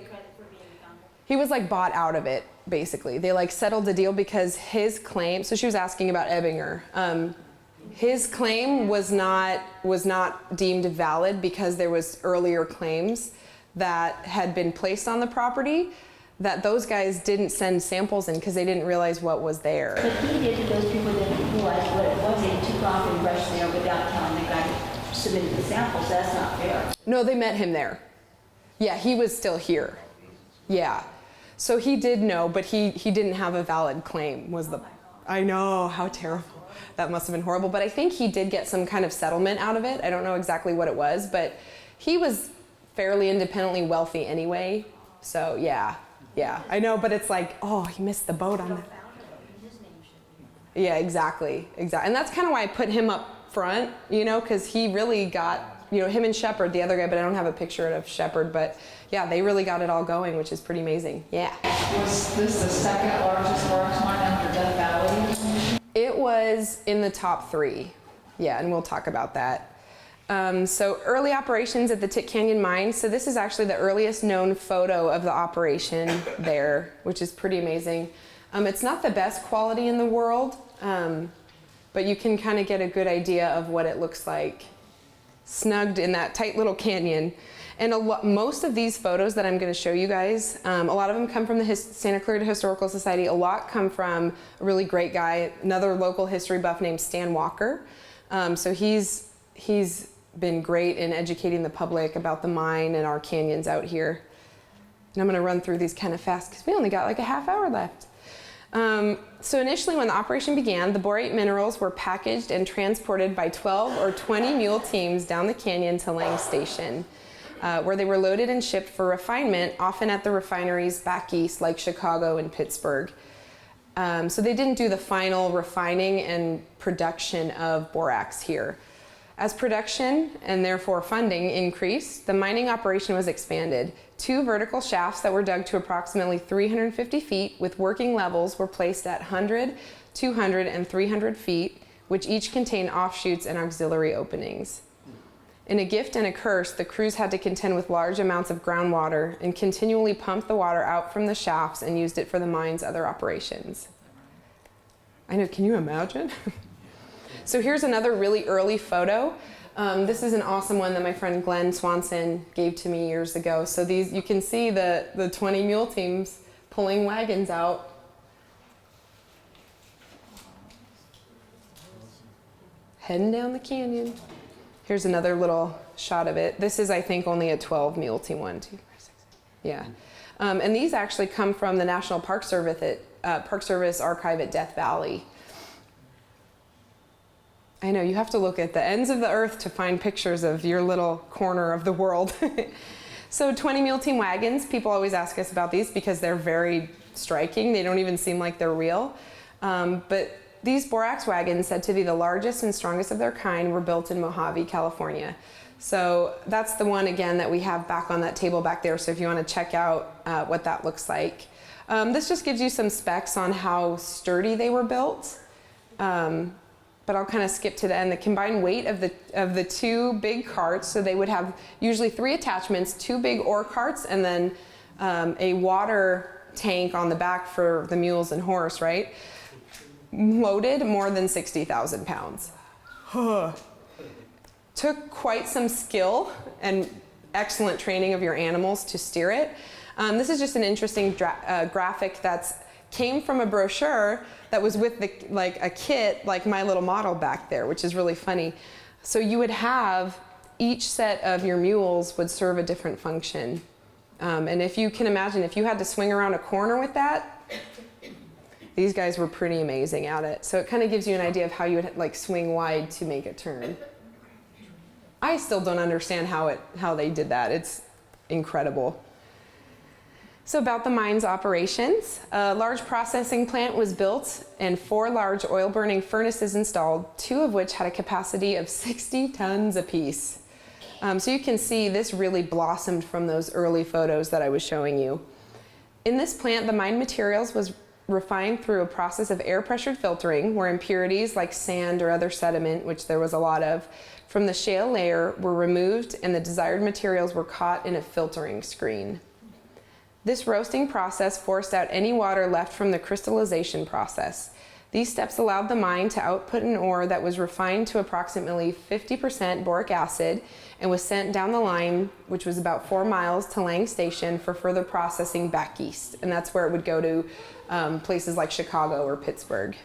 he was like bought out of it, basically. They like settled the deal because his claim, so she was asking about Ebbinger. His claim was not deemed valid because there was earlier claims that had been placed on the property that those guys didn't send samples in because they didn't realize what was there.
But he did to those people that didn't realize what it was. They took off and rushed there without telling the guy who submitted the samples. That's not fair.
No, they met him there. Yeah, he was still here. Yeah. So he did know, but he didn't have a valid claim was the... I know, how terrible. That must have been horrible. But I think he did get some kind of settlement out of it. I don't know exactly what it was, but he was fairly independently wealthy anyway. So yeah, I know, but it's like, oh, he missed the boat on that. Yeah, exactly. And that's kind of why I put him up front, because he really got, him and Shepard, the other guy, but I don't have a picture of Shepard, but yeah, they really got it all going, which is pretty amazing. Yeah.
Was this the second largest borax mine after Death Valley?
It was in the top 3. Yeah, and we'll talk about that. So early operations at the Tick Canyon Mine. So this is actually the earliest known photo of the operation there, which is pretty amazing. It's not the best quality in the world, but you can kind of get a good idea of what it looks like snugged in that tight little canyon. And most of these photos that I'm going to show you guys, a lot of them come from the Santa Clarita Historical Society. A lot come from a really great guy, another local history buff named Stan Walker. So he's been great in educating the public about the mine and our canyons out here. And I'm going to run through these kind of fast because we only got like a half hour left. So initially when the operation began, the borate minerals were packaged and transported by 12 or 20 mule teams down the canyon to Lang Station, where they were loaded and shipped for refinement, often at the refineries back east like Chicago and Pittsburgh. So they didn't do the final refining and production of borax here. As production and therefore funding increased, the mining operation was expanded. 2 vertical shafts that were dug to approximately 350 feet with working levels were placed at 100, 200, and 300 feet, which each contained offshoots and auxiliary openings. In a gift and a curse, the crews had to contend with large amounts of groundwater and continually pumped the water out from the shafts and used it for the mine's other operations. I know, can you imagine? So here's another really early photo. This is an awesome one that my friend Glenn Swanson gave to me years ago. So these, you can see the 20 mule teams pulling wagons out. Heading down the canyon. Here's another little shot of it. This is, I think, only a 12 mule team. 1, 2, 3, 6. Yeah. And these actually come from the National Park Service Archive at Death Valley. I know, you have to look at the ends of the earth to find pictures of your little corner of the world. So 20 mule team wagons, people always ask us about these because they're very striking. They don't even seem like they're real. But these borax wagons, said to be the largest and strongest of their kind, were built in Mojave, California. So that's the one, again, that we have back on that table back there. So if you want to check out what that looks like. This just gives you some specs on how sturdy they were built. But I'll kind of skip to the end. The combined weight of the 2 big carts, so they would have usually 3 attachments, 2 big ore carts, and then a water tank on the back for the mules and horse, right? Loaded more than 60,000 pounds. Took quite some skill and excellent training of your animals to steer it. This is just an interesting graphic that's came from a brochure that was with a kit like my little model back there, which is really funny. So you would have each set of your mules would serve a different function. And if you can imagine, if you had to swing around a corner with that, these guys were pretty amazing at it. So it kind of gives you an idea of how you would swing wide to make a turn. I still don't understand how they did that. It's incredible. So about the mine's operations, a large processing plant was built and 4 large oil-burning furnaces installed, 2 of which had a capacity of 60 tons apiece. So you can see this really blossomed from those early photos that I was showing you. In this plant, the mine materials was refined through a process of air-pressured filtering, where impurities like sand or other sediment, which there was a lot of, from the shale layer were removed and the desired materials were caught in a filtering screen. This roasting process forced out any water left from the crystallization process. These steps allowed the mine to output an ore that was refined to approximately 50% boric acid and was sent down the line, which was about 4 miles, to Lang Station for further processing back east. And that's where it would go to places like Chicago or Pittsburgh.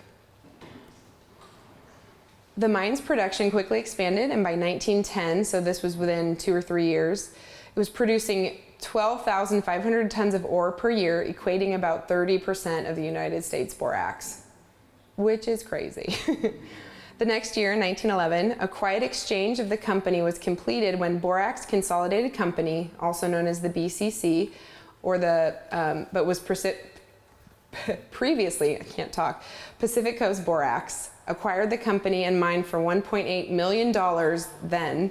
The mine's production quickly expanded, and by 1910, so this was within 2 or 3 years, it was producing 12,500 tons of ore per year, equating about 30% of the United States borax, which is crazy. The next year, 1911, a quiet exchange of the company was completed when Borax Consolidated Company, also known as the BCC, or but was previously, I can't talk, Pacific Coast Borax, acquired the company and mined for $1.8 million then,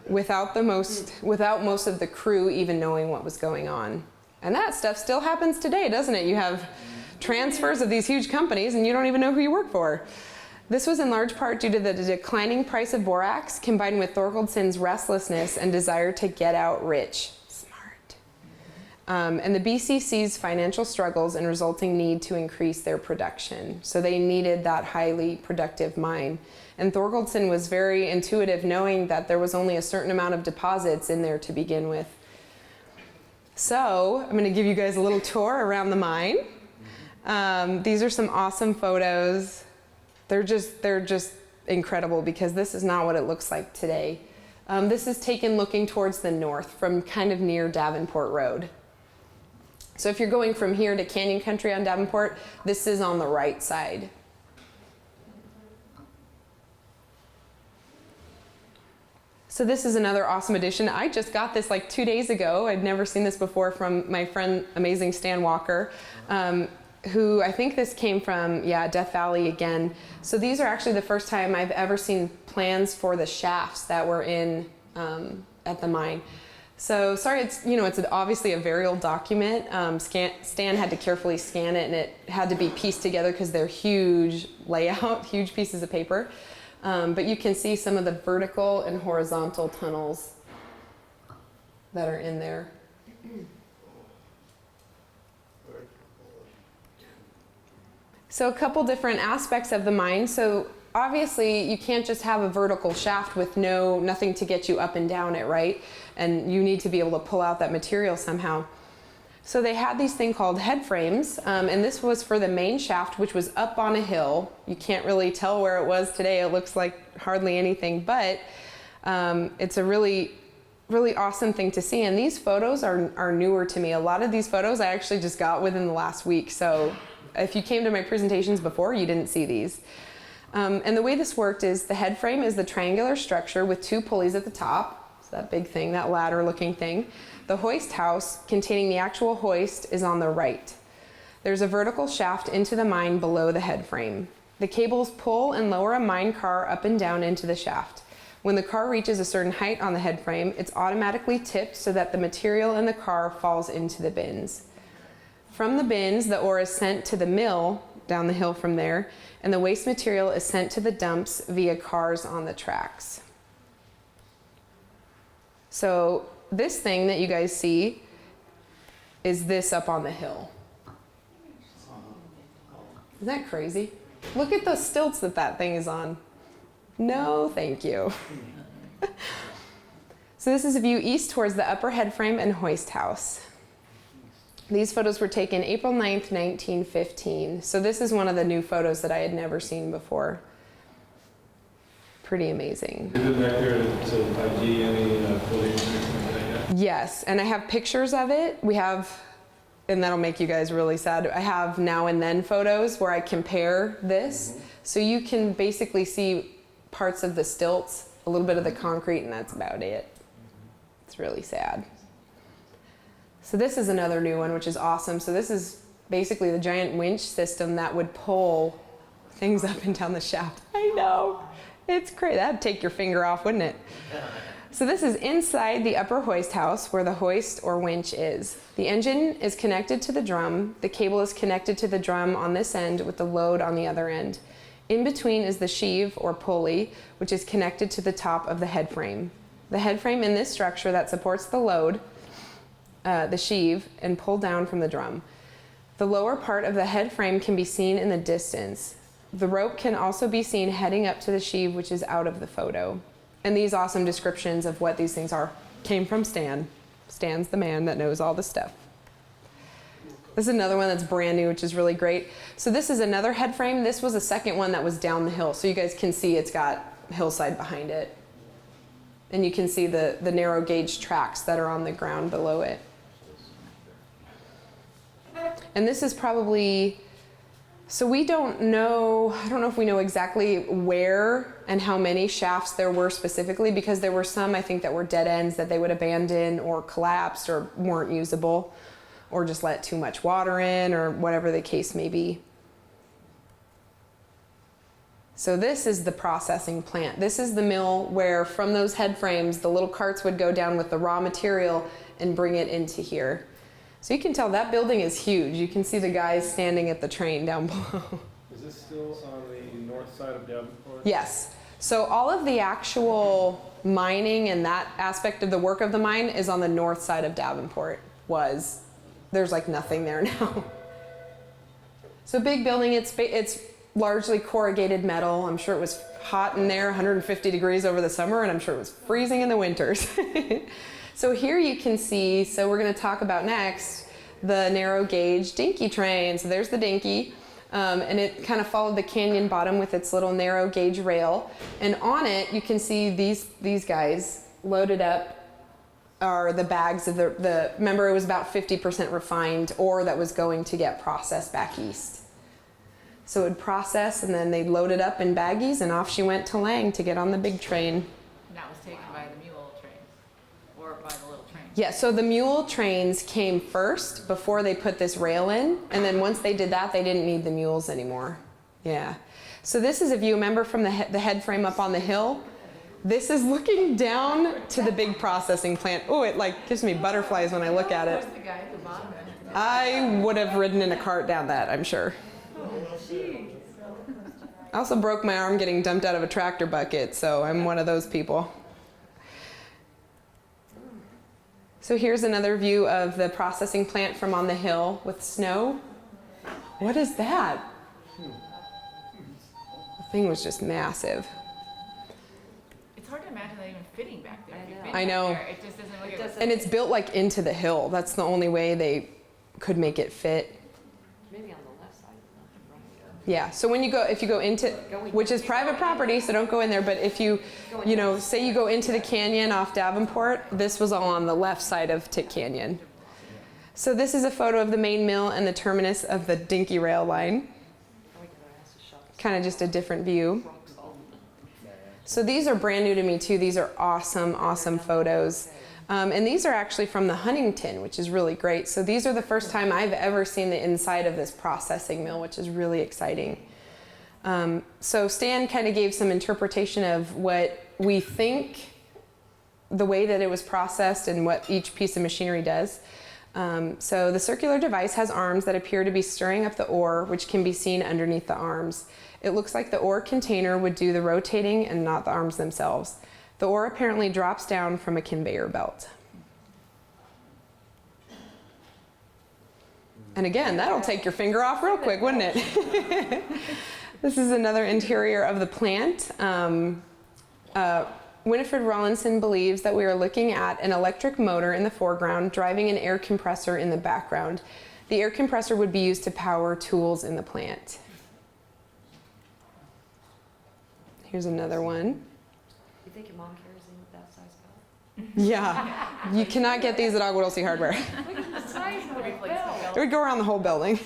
without most of the crew even knowing what was going on. And that stuff still happens today, doesn't it? You have transfers of these huge companies and you don't even know who you work for. This was in large part due to the declining price of borax, combined with Thorkeldson's restlessness and desire to get out rich. Smart. And the BCC's financial struggles and resulting need to increase their production. So they needed that highly productive mine. And Thorkeldson was very intuitive, knowing that there was only a certain amount of deposits in there to begin with. So I'm going to give you guys a little tour around the mine. These are some awesome photos. They're just incredible because this is not what it looks like today. This is taken looking towards the north from kind of near Davenport Road. So if you're going from here to Canyon Country on Davenport, this is on the right side. So this is another awesome addition. I just got this like 2 days ago. I'd never seen this before from my friend, amazing Stan Walker, who I think this came from, Death Valley again. So these are actually the first time I've ever seen plans for the shafts that were in at the mine. So sorry, it's obviously a very old document. Stan had to carefully scan it, and it had to be pieced together because they're huge layout, huge pieces of paper. But you can see some of the vertical and horizontal tunnels that are in there. So a couple different aspects of the mine. So obviously you can't just have a vertical shaft with nothing to get you up and down it, right? And you need to be able to pull out that material somehow. So they had these thing called head frames, and this was for the main shaft, which was up on a hill. You can't really tell where it was today. It looks like hardly anything, but it's a really, really awesome thing to see. And these photos are newer to me. A lot of these photos I actually just got within the last week. So if you came to my presentations before, you didn't see these. And the way this worked is the head frame is the triangular structure with 2 pulleys at the top. So that big thing, that ladder looking thing. The hoist house containing the actual hoist is on the right. There's a vertical shaft into the mine below the head frame. The cables pull and lower a mine car up and down into the shaft. When the car reaches a certain height on the head frame, it's automatically tipped so that the material in the car falls into the bins. From the bins, the ore is sent to the mill down the hill from there, and the waste material is sent to the dumps via cars on the tracks. So this thing that you guys see is this up on the hill. Isn't that crazy? Look at the stilts that thing is on. No, thank you. So this is a view east towards the upper head frame and hoist house. These photos were taken April 9th, 1915. So this is one of the new photos that I had never seen before. Pretty amazing.
Is it back there to ID any buildings or anything like that yet?
Yes, and I have pictures of it. We have, and that'll make you guys really sad, I have now and then photos where I compare this. So you can basically see parts of the stilts, a little bit of the concrete, and that's about it. It's really sad. So this is another new one, which is awesome. So this is basically the giant winch system that would pull things up and down the shaft. I know, it's crazy. That'd take your finger off, wouldn't it? So this is inside the upper hoist house where the hoist or winch is. The engine is connected to the drum. The cable is connected to the drum on this end with the load on the other end. In between is the sheave or pulley, which is connected to the top of the head frame. The head frame in this structure that supports the load, the sheave, and pull down from the drum. The lower part of the head frame can be seen in the distance. The rope can also be seen heading up to the sheave, which is out of the photo. And these awesome descriptions of what these things are came from Stan. Stan's the man that knows all the stuff. This is another one that's brand new, which is really great. So this is another head frame. This was a second one that was down the hill. So you guys can see it's got hillside behind it. And you can see the narrow gauge tracks that are on the ground below it. And this is probably, so we don't know, I don't know if we know exactly where and how many shafts there were specifically, because there were some, I think, that were dead ends that they would abandon or collapsed or weren't usable, or just let too much water in, or whatever the case may be. So this is the processing plant. This is the mill where from those head frames, the little carts would go down with the raw material and bring it into here. So you can tell that building is huge. You can see the guys standing at the train down below.
Is this still on the north side of Davenport?
Yes. So all of the actual mining and that aspect of the work of the mine is on the north side of Davenport. There's like nothing there now. So big building, it's largely corrugated metal. I'm sure it was hot in there, 150 degrees over the summer, and I'm sure it was freezing in the winters. So here you can see, so we're going to talk about next, the narrow gauge dinky train. So there's the dinky, and it kind of followed the canyon bottom with its little narrow gauge rail. And on it, you can see these guys loaded up are the bags of remember it was about 50% refined ore that was going to get processed back east. So it would process, and then they'd load it up in baggies, and off she went to Lang to get on the big train.
And that was taken by the mule train, or by the little train.
Yeah, so the mule trains came first before they put this rail in, and then once they did that, they didn't need the mules anymore. Yeah. So this is a view, remember from the head frame up on the hill? This is looking down to the big processing plant. Oh, it like gives me butterflies when I look at it.
The guy at the bottom.
I would have ridden in a cart down that, I'm sure. I also broke my arm getting dumped out of a tractor bucket, so I'm one of those people. So here's another view of the processing plant from on the hill with snow. What is that? The thing was just massive.
It's hard to imagine that even fitting back there. If you've been
I know.
back there, it just doesn't look like
And it's built like into the hill. That's the only way they could make it fit.
Maybe on the left side, not the right.
Yeah, so when you go, if you go into, which is private property, so don't go in there, but if you know, say you go into the canyon off Davenport, this was all on the left side of Tick Canyon. So this is a photo of the main mill and the terminus of the Dinky Rail line. Kind of just a different view. So these are brand new to me too. These are awesome, awesome photos. And these are actually from the Huntington, which is really great. So these are the first time I've ever seen the inside of this processing mill, which is really exciting. So Stan kind of gave some interpretation of what we think the way that it was processed and what each piece of machinery does. So the circular device has arms that appear to be stirring up the ore, which can be seen underneath the arms. It looks like the ore container would do the rotating and not the arms themselves. The ore apparently drops down from a conveyor belt. And again, that'll take your finger off real quick, wouldn't it? This is another interior of the plant. Winifred Rawlinson believes that we are looking at an electric motor in the foreground driving an air compressor in the background. The air compressor would be used to power tools in the plant. Here's another one.
You think your mom carries in with that size belt?
Yeah, you cannot get these at Agua Dulce Hardware.
Look at the size of the
It
belt.
would go around the whole building.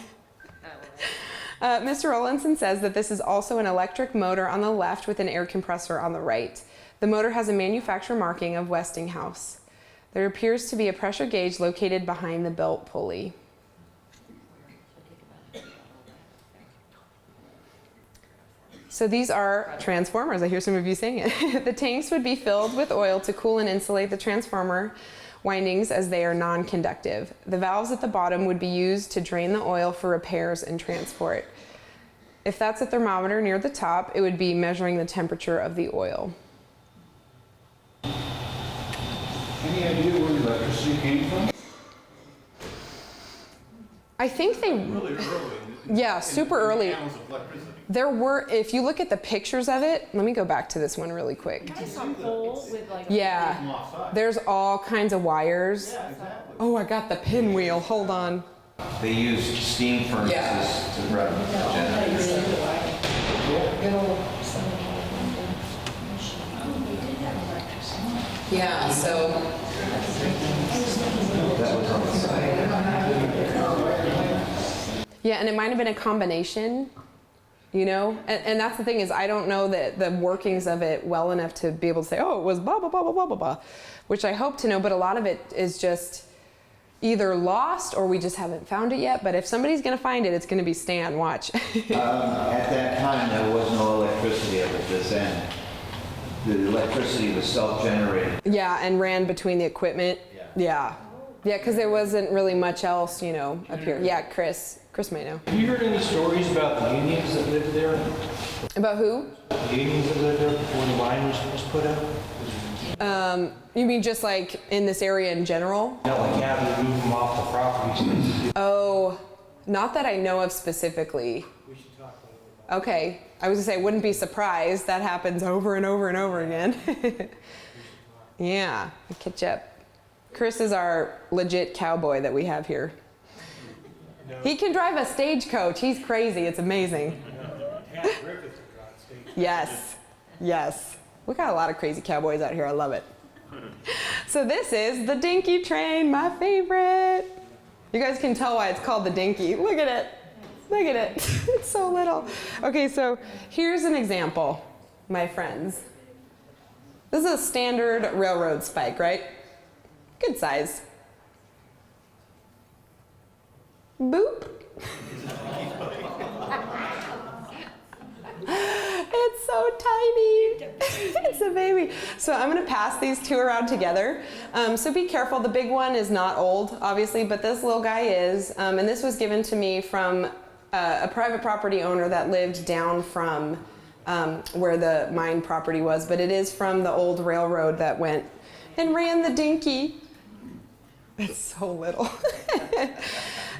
Mr. Rawlinson says that this is also an electric motor on the left with an air compressor on the right. The motor has a manufacturer marking of Westinghouse. There appears to be a pressure gauge located behind the belt pulley. So these are transformers. I hear some of you saying it. The tanks would be filled with oil to cool and insulate the transformer windings as they are non-conductive. The valves at the bottom would be used to drain the oil for repairs and transport. If that's a thermometer near the top, it would be measuring the temperature of the oil.
Any idea where the electricity came from?
I think they,
Really early.
yeah, super early.
Gallons of electricity.
There were, if you look at the pictures of it, let me go back to this one really quick.
I saw a pole with like a
Yeah, there's all kinds of wires. Oh, I got the pinwheel, hold on.
They used steam furnaces to run generators.
Good old Santa Clarita Valley.
Yeah, so.
That was on the side.
Yeah, and it might have been a combination, you know? And that's the thing is I don't know the workings of it well enough to be able to say, oh, it was blah, blah, blah, blah, blah, blah, blah, which I hope to know, but a lot of it is just either lost or we just haven't found it yet. But if somebody's gonna find it, it's gonna be Stan, watch.
At that time, there was no electricity up at this end. The electricity was self-generated.
Yeah, and ran between the equipment. Yeah. Yeah, because there wasn't really much else, you know, up here. Yeah, Chris might know.
Have you heard any stories about the Indians that lived there?
About who?
The Indians that lived there before the mine was put up?
You mean just like in this area in general?
Not like having to move them off the properties.
Oh, not that I know of specifically.
We should talk about it.
Okay, I was gonna say, I wouldn't be surprised. That happens over and over and over again. Yeah, I'll catch up. Chris is our legit cowboy that we have here. He can drive a stagecoach. He's crazy. It's amazing. Yes, yes. We got a lot of crazy cowboys out here. I love it. So this is the Dinky train, my favorite. You guys can tell why it's called the Dinky. Look at it. Look at it. It's so little. Okay, so here's an example, my friends. This is a standard railroad spike, right? good size. Boop. It's so tiny. It's a baby. So I'm gonna pass these two around together. So be careful. The big one is not old, obviously, but this little guy is. And this was given to me from a private property owner that lived down from where the mine property was, but it is from the old railroad that went and ran the dinky. It's so little.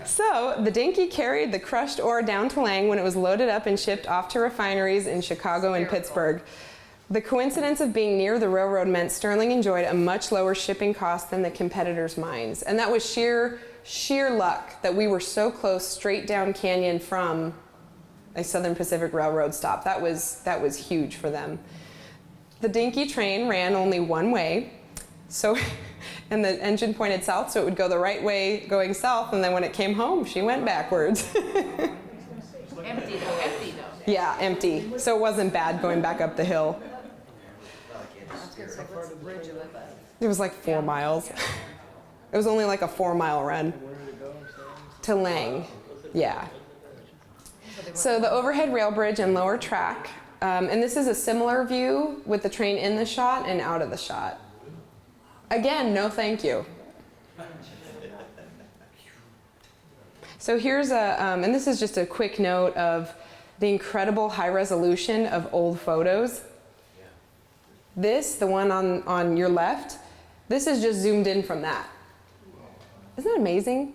So the dinky carried the crushed ore down to Lang when it was loaded up and shipped off to refineries in Chicago and Pittsburgh. The coincidence of being near the railroad meant Sterling enjoyed a much lower shipping cost than the competitors' mines. And that was sheer luck that we were so close straight down canyon from a Southern Pacific Railroad stop. That was huge for them. The dinky train ran only one way, so and the engine pointed south, so it would go the right way going south, and then when it came home, she went backwards.
Empty though.
Yeah, empty. So it wasn't bad going back up the hill. It was like 4 miles. It was only like a 4-mile run to Lang. Yeah. So the overhead rail bridge and lower track, and this is a similar view with the train in the shot and out of the shot. Again, no thank you. So here's and this is just a quick note of the incredible high resolution of old photos. This, the one on your left, this is just zoomed in from that. Isn't that amazing?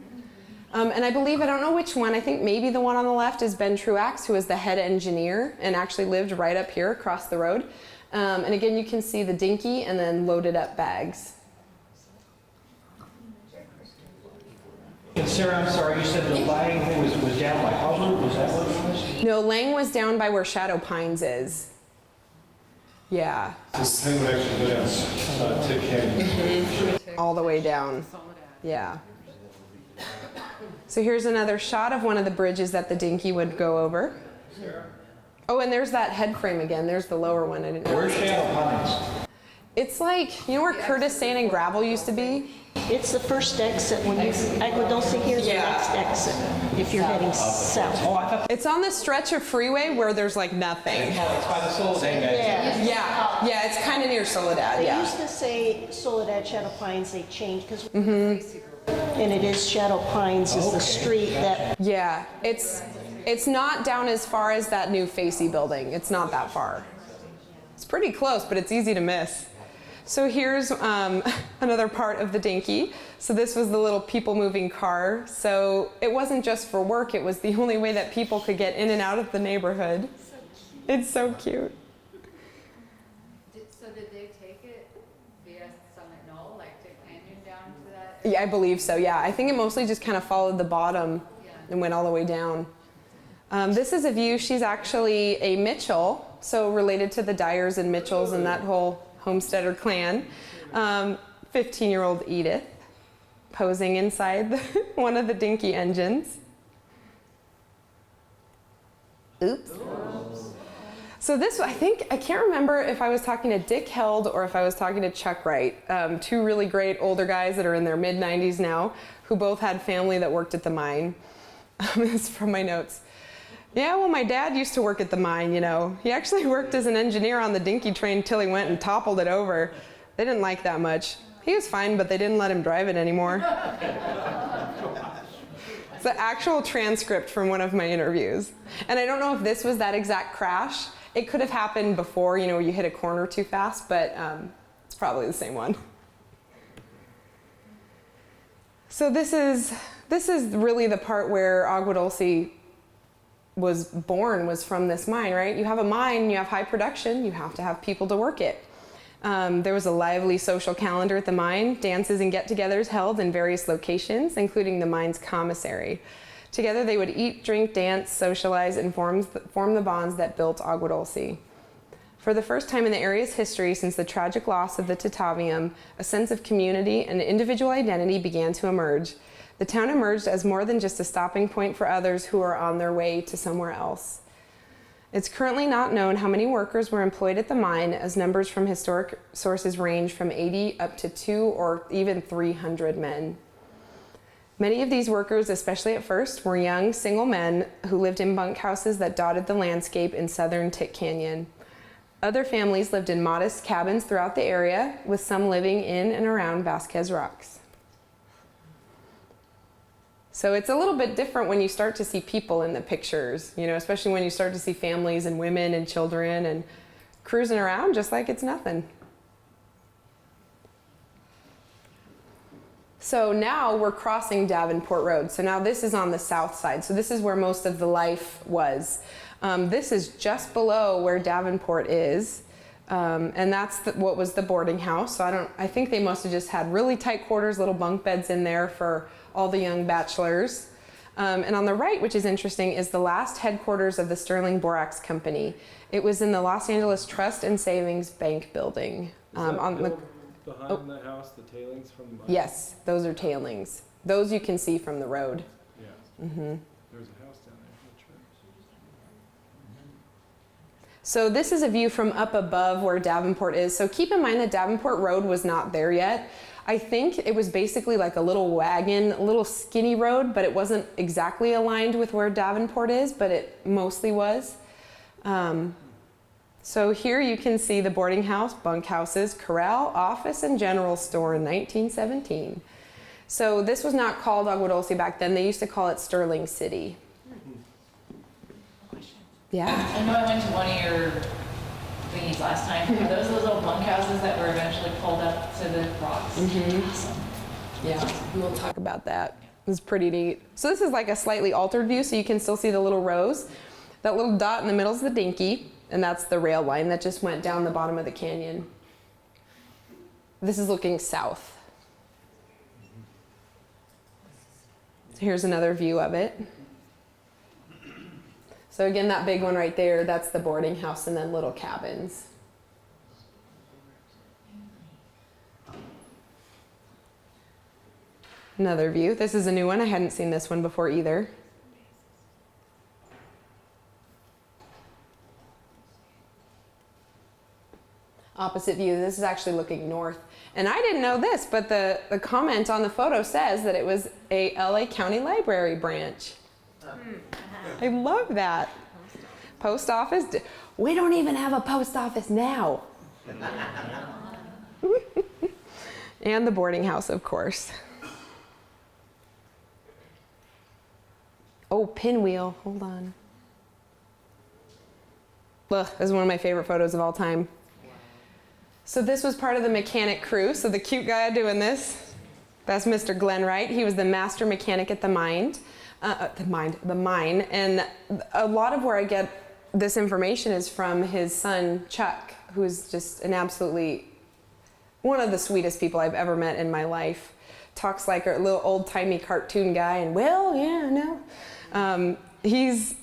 And I believe, I don't know which one, I think maybe the one on the left is Ben Truax, who is the head engineer and actually lived right up here across the road. And again, you can see the dinky and then loaded up bags.
And Sarah, I'm sorry, you said the Lang thing was down by Hubbard, was that what it was?
No, Lang was down by where Shadow Pines is. Yeah.
This thing would actually go down Tick Canyon.
All the way down. Yeah. So here's another shot of one of the bridges that the dinky would go over. Oh, and there's that head frame again. There's the lower one. I didn't know.
Where's Shadow Pines?
It's like, you know where Curtis Sand and Gravel used to be?
It's the first exit when you, don't see here's the next exit if you're heading south.
Oh, I thought
It's on the stretch of freeway where there's like nothing.
it's by the Soledad.
Yeah, it's kind of near Soledad,
They
yeah.
used to say Soledad Shadow Pines, they changed because, and it is Shadow Pines is the street that.
Yeah, it's not down as far as that new Facey building. It's not that far. It's pretty close, but it's easy to miss. So here's another part of the dinky. So this was the little people moving car. So it wasn't just for work, it was the only way that people could get in and out of the neighborhood. It's so cute.
So did they take it via Summit Knoll, like to Canyon down to that?
Yeah, I believe so, yeah. I think it mostly just kind of followed the bottom and went all the way down. This is a view. She's actually a Mitchell, so related to the Dyers and Mitchells and that whole Homesteader clan. 15-year-old Edith posing inside one of the dinky engines. Oops. So this, I can't remember if I was talking to Dick Held or if I was talking to Chuck Wright, two really great older guys that are in their mid-90s now, who both had family that worked at the mine. This is from my notes. Yeah, well, my dad used to work at the mine, you know. He actually worked as an engineer on the dinky train till he went and toppled it over. They didn't like that much. He was fine, but they didn't let him drive it anymore. It's the actual transcript from one of my interviews. And I don't know if this was that exact crash. It could have happened before, you know, you hit a corner too fast, but it's probably the same one. So this is really the part where Agua Dulce was born, was from this mine, right? You have a mine, you have high production, you have to have people to work it. There was a lively social calendar at the mine, dances and get-togethers held in various locations, including the mine's commissary. Together they would eat, drink, dance, socialize, and form the bonds that built Agua Dulce. For the first time in the area's history since the tragic loss of the Tatavium, a sense of community and individual identity began to emerge. The town emerged as more than just a stopping point for others who are on their way to somewhere else. It's currently not known how many workers were employed at the mine, as numbers from historic sources range from 80 up to 200 or even 300 men. Many of these workers, especially at first, were young, single men who lived in bunkhouses that dotted the landscape in southern Tick Canyon. Other families lived in modest cabins throughout the area, with some living in and around Vasquez Rocks. So it's a little bit different when you start to see people in the pictures, you know, especially when you start to see families and women and children and cruising around just like it's nothing. So now we're crossing Davenport Road. So now this is on the south side. So this is where most of the life was. This is just below where Davenport is. And that's what was the boarding house. So I think they must have just had really tight quarters, little bunk beds in there for all the young bachelors. And on the right, which is interesting, is the last headquarters of the Sterling Borax Company. It was in the Los Angeles Trust and Savings Bank building.
Behind the house, the tailings from the mine?
Yes, those are tailings. Those you can see from the road.
Yeah.
Mm-hmm.
There's a house down there. That's right.
So this is a view from up above where Davenport is. So keep in mind that Davenport Road was not there yet. I think it was basically like a little wagon, a little skinny road, but it wasn't exactly aligned with where Davenport is, but it mostly was. So here you can see the boarding house, bunkhouses, corral, office, and general store in 1917. So this was not called Agua Dulce back then. They used to call it Sterling City. Yeah.
I know I went to one of your thingies last time. Are those little bunkhouses that were eventually pulled up to the rocks?
Mm-hmm.
Awesome.
Yeah, we'll talk about that. It was pretty neat. So this is like a slightly altered view, so you can still see the little rows. That little dot in the middle is the dinky, and that's the rail line that just went down the bottom of the canyon. This is looking south. So here's another view of it. So again, that big one right there, that's the boarding house and then little cabins. Another view. This is a new one. I hadn't seen this one before either. Opposite view. This is actually looking north. And I didn't know this, but the comment on the photo says that it was a LA County Library branch. I love that. Post office. We don't even have a post office now. And the boarding house, of course. Oh, pinwheel. Hold on. Ugh, this is one of my favorite photos of all time. So this was part of the mechanic crew. So the cute guy doing this, that's Mr. Glenn Wright. He was the master mechanic at the mine. And a lot of where I get this information is from his son, Chuck, who is just an absolutely one of the sweetest people I've ever met in my life. Talks like a little old-timey cartoon guy, and well, yeah, no. He's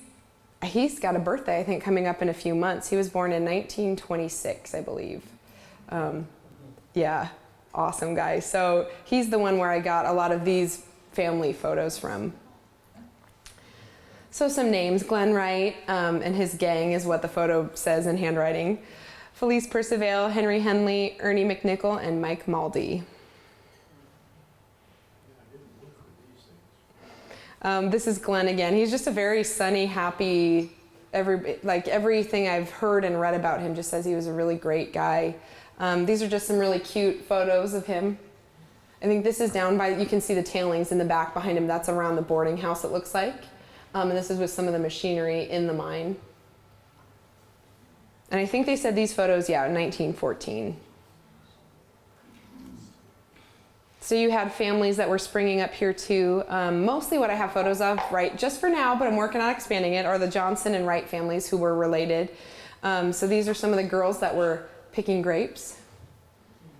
got a birthday, I think, coming up in a few months. He was born in 1926, I believe. Yeah, awesome guy. So he's the one where I got a lot of these family photos from. So some names, Glenn Wright and his gang is what the photo says in handwriting. Felice Percival, Henry Henley, Ernie McNichol, and Mike Maldy. This is Glenn again. He's just a very sunny, happy, everything I've heard and read about him just says he was a really great guy. These are just some really cute photos of him. I think this is down by, you can see the tailings in the back behind him. That's around the boarding house, it looks like. And this is with some of the machinery in the mine. And I think they said these photos, yeah, in 1914. So you had families that were springing up here too. Mostly what I have photos of, right, just for now, but I'm working on expanding it, are the Johnson and Wright families who were related. So these are some of the girls that were picking grapes.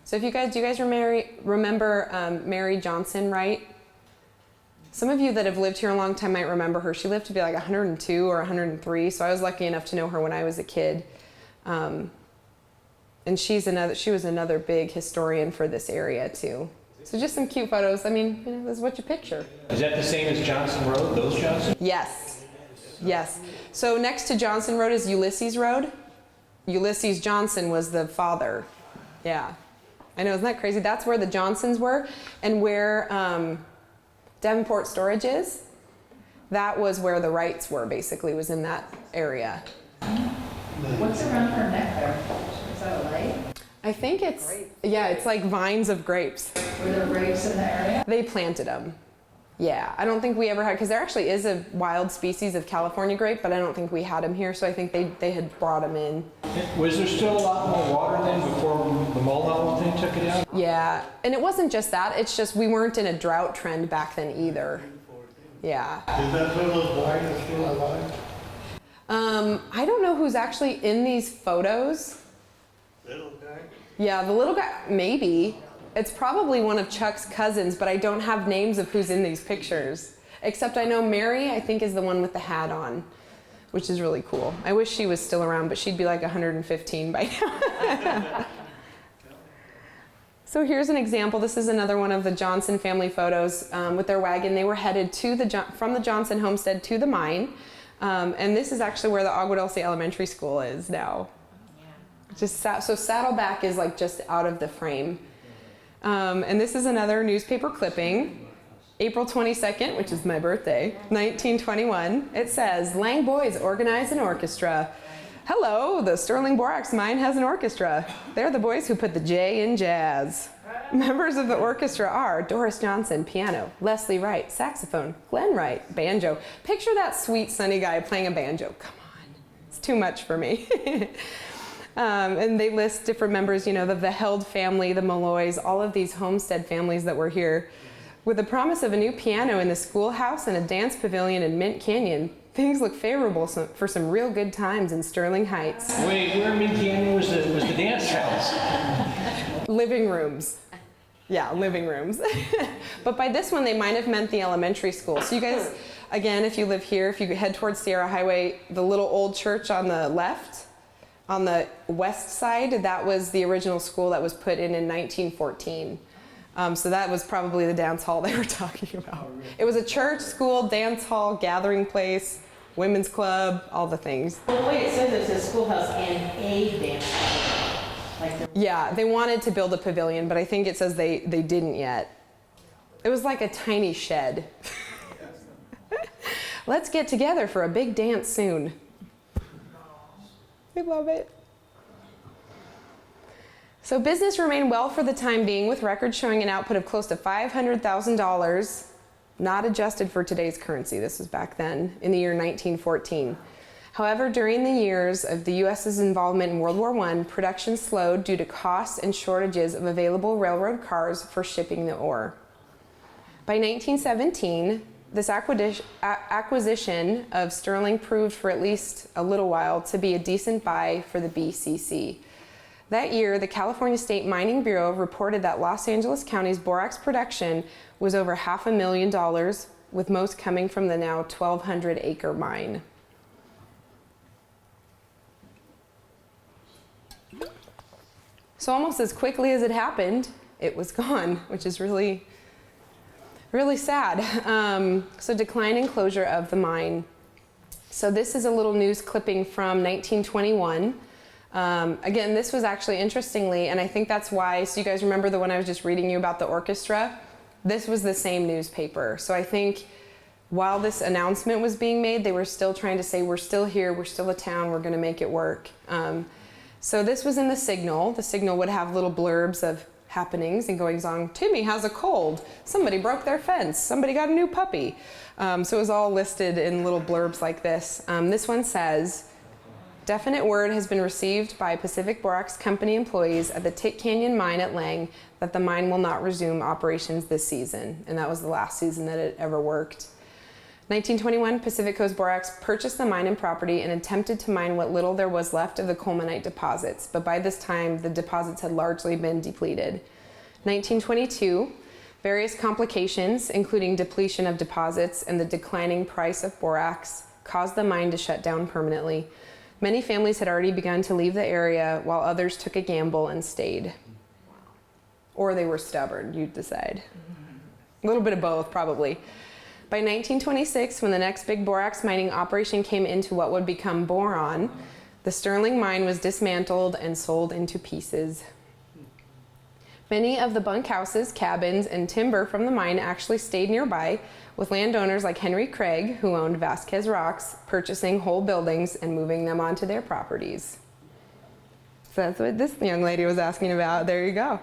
So if do you guys remember Mary Johnson Wright? Some of you that have lived here a long time might remember her. She lived to be like 102 or 103, so I was lucky enough to know her when I was a kid. And she was another big historian for this area too. So just some cute photos. I mean, this is what you picture.
Is that the same as Johnson Road, those Johnson?
Yes. Yes. So next to Johnson Road is Ulysses Road. Ulysses Johnson was the father. Yeah. I know, isn't that crazy? That's where the Johnsons were, and where Davenport Storage is. That was where the Wrights were, basically, was in that area.
What's around her neck there? Is that a lake?
I think it's, yeah, it's like vines of grapes.
Were there grapes in the area?
They planted them. Yeah, I don't think we ever had, because there actually is a wild species of California grape, but I don't think we had them here, so I think they had brought them in.
Was there still a lot more water then before the mulch thing took it out?
Yeah, and it wasn't just that, it's just we weren't in a drought trend back then either. Yeah.
Is that where those vines are still alive?
I don't know who's actually in these photos.
Little guy?
Yeah, the little guy, maybe. It's probably one of Chuck's cousins, but I don't have names of who's in these pictures. Except I know Mary, I think, is the one with the hat on, which is really cool. I wish she was still around, but she'd be like 115 by now. So here's an example. This is another one of the Johnson family photos with their wagon. They were headed to from the Johnson homestead to the mine. And this is actually where the Agua Dulce Elementary School is now. Just so Saddleback is like just out of the frame. And this is another newspaper clipping, April 22nd, which is my birthday, 1921. It says, Lang boys organize an orchestra. Hello, the Sterling Borax Mine has an orchestra. They're the boys who put the J in jazz. Members of the orchestra are Doris Johnson, piano, Leslie Wright, saxophone, Glenn Wright, banjo. Picture that sweet, sunny guy playing a banjo. Come on, it's too much for me. And they list different members, you know, the Held family, the Malloys, all of these homestead families that were here. With the promise of a new piano in the schoolhouse and a dance pavilion in Mint Canyon, things look favorable for some real good times in Sterling Heights.
Wait, where in Mint Canyon was the dance house?
Living rooms. Yeah, living rooms. But by this one, they might have meant the elementary school. So you guys, again, if you live here, if you head towards Sierra Highway, the little old church on the left, on the west side, that was the original school that was put in 1914. So that was probably the dance hall they were talking about. It was a church, school, dance hall, gathering place, women's club, all the things.
Well, the way it says it says schoolhouse and a dance hall.
Yeah, they wanted to build a pavilion, but I think it says they didn't yet. It was like a tiny shed. Let's get together for a big dance soon. We love it. So business remained well for the time being, with records showing an output of close to $500,000, not adjusted for today's currency. This was back then, in the year 1914. However, during the years of the U.S.'s involvement in World War I, production slowed due to costs and shortages of available railroad cars for shipping the ore. By 1917, this acquisition of Sterling proved for at least a little while to be a decent buy for the BCC. That year, the California State Mining Bureau reported that Los Angeles County's borax production was over $500,000, with most coming from the now 1,200-acre mine. So almost as quickly as it happened, it was gone, which is really sad. So decline and closure of the mine. So this is a little news clipping from 1921. Again, this was actually interestingly, and I think that's why, so you guys remember the one I was just reading you about the orchestra? This was the same newspaper. So I think while this announcement was being made, they were still trying to say, we're still here, we're still a town, we're gonna make it work. So this was in the Signal. The Signal would have little blurbs of happenings and goings on. Timmy has a cold. Somebody broke their fence. Somebody got a new puppy. So it was all listed in little blurbs like this. This one says, definite word has been received by Pacific Borax Company employees at the Tick Canyon mine at Lang that the mine will not resume operations this season. And that was the last season that it ever worked. 1921, Pacific Coast Borax purchased the mine and property and attempted to mine what little there was left of the colemanite deposits, but by this time the deposits had largely been depleted. 1922, various complications, including depletion of deposits and the declining price of borax, caused the mine to shut down permanently. Many families had already begun to leave the area, while others took a gamble and stayed. Or they were stubborn, you'd decide. A little bit of both, probably. By 1926, when the next big borax mining operation came into what would become boron, the Sterling mine was dismantled and sold into pieces. Many of the bunkhouses, cabins, and timber from the mine actually stayed nearby, with landowners like Henry Craig, who owned Vasquez Rocks, purchasing whole buildings and moving them onto their properties. So that's what this young lady was asking about. There you go.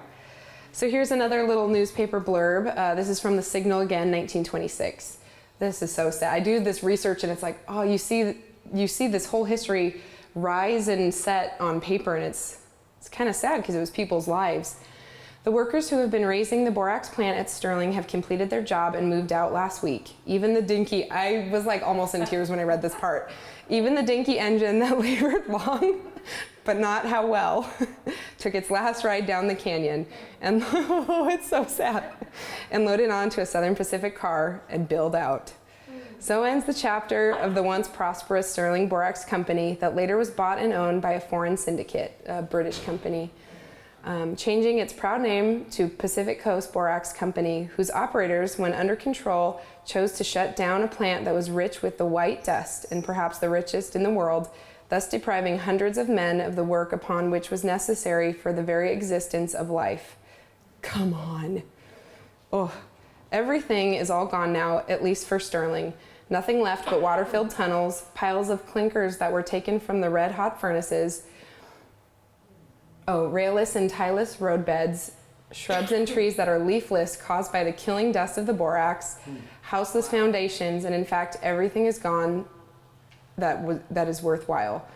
So here's another little newspaper blurb. This is from the Signal again, 1926. This is so sad. I do this research and it's like, oh, you see this whole history rise and set on paper, and it's kind of sad because it was people's lives. The workers who have been raising the borax plant at Sterling have completed their job and moved out last week. Even the dinky, I was like almost in tears when I read this part. Even the dinky engine that labored long, but not how well, took its last ride down the canyon, and oh, it's so sad, and loaded onto a Southern Pacific car and billed out. So ends the chapter of the once prosperous Sterling Borax Company that later was bought and owned by a foreign syndicate, a British company, changing its proud name to Pacific Coast Borax Company, whose operators, when under control, chose to shut down a plant that was rich with the white dust and perhaps the richest in the world, thus depriving hundreds of men of the work upon which was necessary for the very existence of life. Come on. Oh, everything is all gone now, at least for Sterling. Nothing left but water-filled tunnels, piles of clinkers that were taken from the red-hot furnaces, railless and tileless roadbeds, shrubs and trees that are leafless caused by the killing dust of the borax, houseless foundations, and in fact, everything is gone that is worthwhile.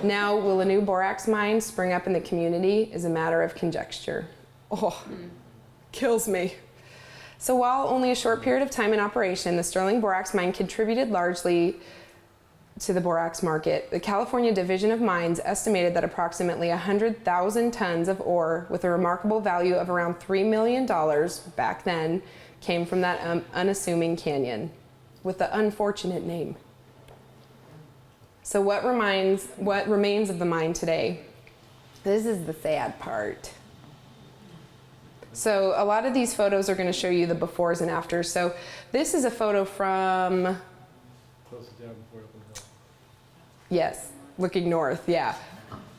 Now, will a new borax mine spring up in the community is a matter of conjecture. Oh, kills me. So while only a short period of time in operation, the Sterling Borax Mine contributed largely to the borax market. The California Division of Mines estimated that approximately 100,000 tons of ore with a remarkable value of around $3 million back then came from that unassuming canyon with the unfortunate name. So what remains of the mine today? This is the sad part. So a lot of these photos are going to show you the befores and afters. So this is a photo from,
Close it down before it opens up.
yes, looking north, yeah.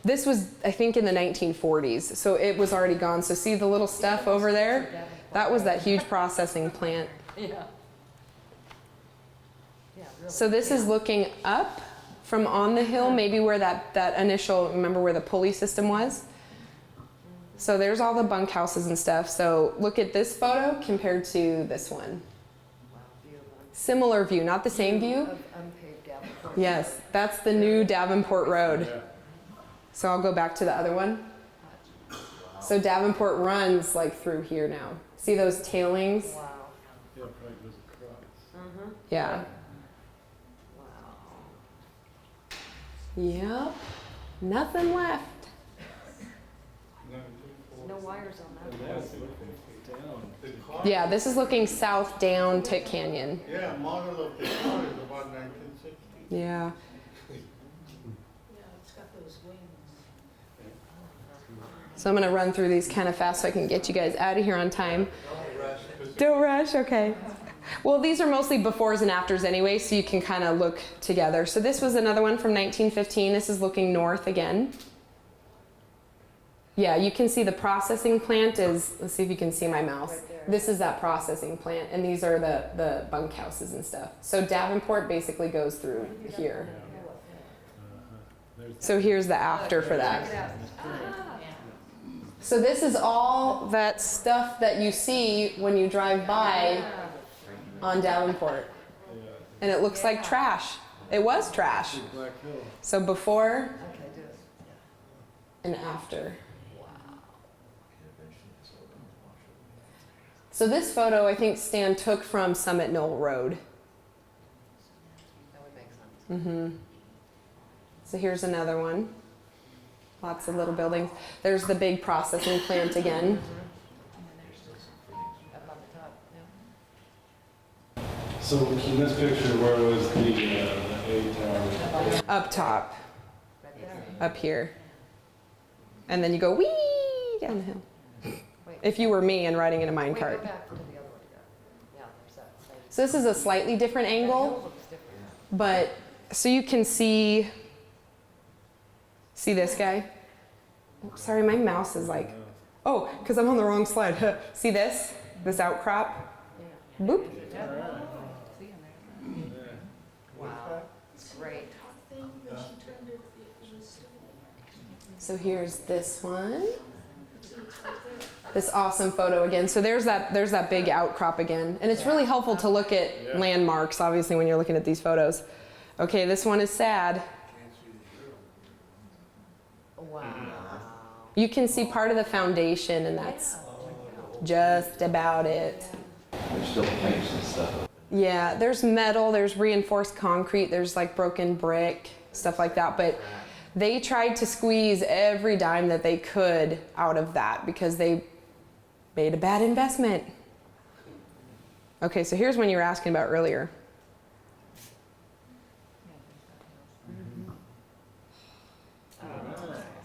This was, I think, in the 1940s, so it was already gone. So see the little stuff over there? That was that huge processing plant.
Yeah.
So this is looking up from on the hill, maybe where that initial, remember where the pulley system was? So there's all the bunkhouses and stuff. So look at this photo compared to this one. Similar view, not the same view. Yes, that's the new Davenport Road. So I'll go back to the other one. So Davenport runs like through here now. See those tailings?
Wow.
Yeah, probably goes across.
Yeah.
Wow.
Yep. Nothing left.
No wires on that.
That's looking down.
Yeah, this is looking south down Tick Canyon.
Yeah, model of the car is about 1960.
Yeah.
Yeah, it's got those wings.
So I'm going to run through these kind of fast so I can get you guys out of here on time. Don't rush, okay. Well, these are mostly befores and afters anyway, so you can kind of look together. So this was another one from 1915. This is looking north again. Yeah, you can see the processing plant is, let's see if you can see my mouse. This is that processing plant, and these are the bunkhouses and stuff. So Davenport basically goes through here. So here's the after for that. So this is all that stuff that you see when you drive by on Davenport. And it looks like trash. It was trash.
Black Hill.
So before and after. So this photo, I think Stan took from Summit Knoll Road.
That would make sense.
So here's another one. Lots of little buildings. There's the big processing plant again.
Up on the top, yeah.
So in this picture, where was the A tower?
Up top,
Right there.
up here. And then you go wee down the hill.
Wait.
If you were me and riding in a
Wait,
minecart.
go back to the other one again. Yeah, there's that.
So this is a slightly different angle, but so you can see this guy? Oh, sorry, my mouse is like, oh, because I'm on the wrong slide. See this outcrop? Boop.
Wow, it's great.
So here's this one. This awesome photo again. So there's that big outcrop again. And it's really helpful to look at landmarks, obviously, when you're looking at these photos. Okay, this one is sad.
Wow.
You can see part of the foundation, and that's just about it.
There's still pipes and stuff.
Yeah, there's metal, there's reinforced concrete, there's like broken brick, stuff like that. But they tried to squeeze every dime that they could out of that because they made a bad investment. Okay, so here's one you were asking about earlier.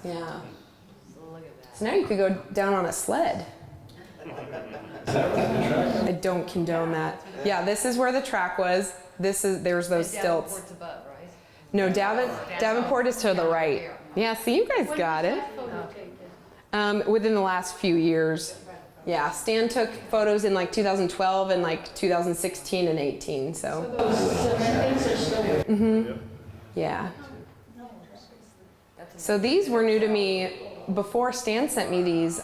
Yeah. So now you could go down on a sled. I don't condone that. Yeah, this is where the track was. There's those stilts.
Davenport's above, right?
No, Davenport is to the right. Yeah, see, you guys got it. Within the last few years. Yeah, Stan took photos in like 2012 and like 2016 and 18, so.
Those cement things are still there.
Mm-hmm. Yeah. So these were new to me before Stan sent me these.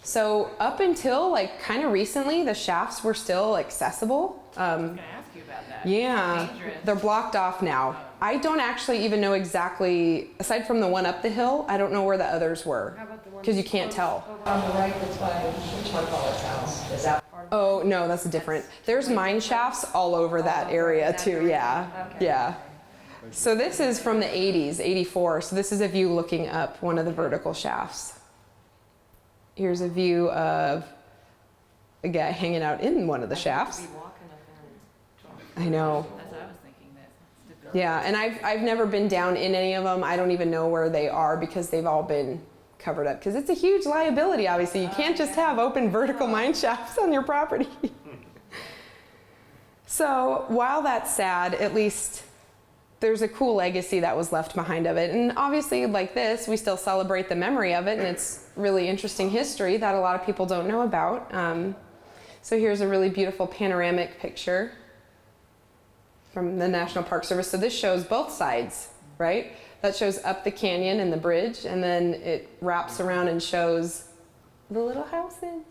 So up until like kind of recently, the shafts were still accessible.
I was gonna ask you about that.
Yeah,
It's dangerous.
they're blocked off now. I don't actually even know exactly, aside from the one up the hill, I don't know where the others were because you can't tell.
On the right, that's by Which house. Is that part of
Oh, no, that's different. There's mine shafts all over that area too, yeah, yeah. So this is from the 80s, 84. So this is a view looking up one of the vertical shafts. Here's a view of a guy hanging out in one of the shafts. I know.
That's what I was thinking. That
Yeah, and I've never been down in any of them. I don't even know where they are because they've all been covered up. Because it's a huge liability, obviously. You can't just have open vertical mine shafts on your property. So while that's sad, at least there's a cool legacy that was left behind of it. And obviously, like this, we still celebrate the memory of it, and it's really interesting history that a lot of people don't know about. So here's a really beautiful panoramic picture from the National Park Service. So this shows both sides, right? That shows up the canyon and the bridge, and then it wraps around and shows the little houses.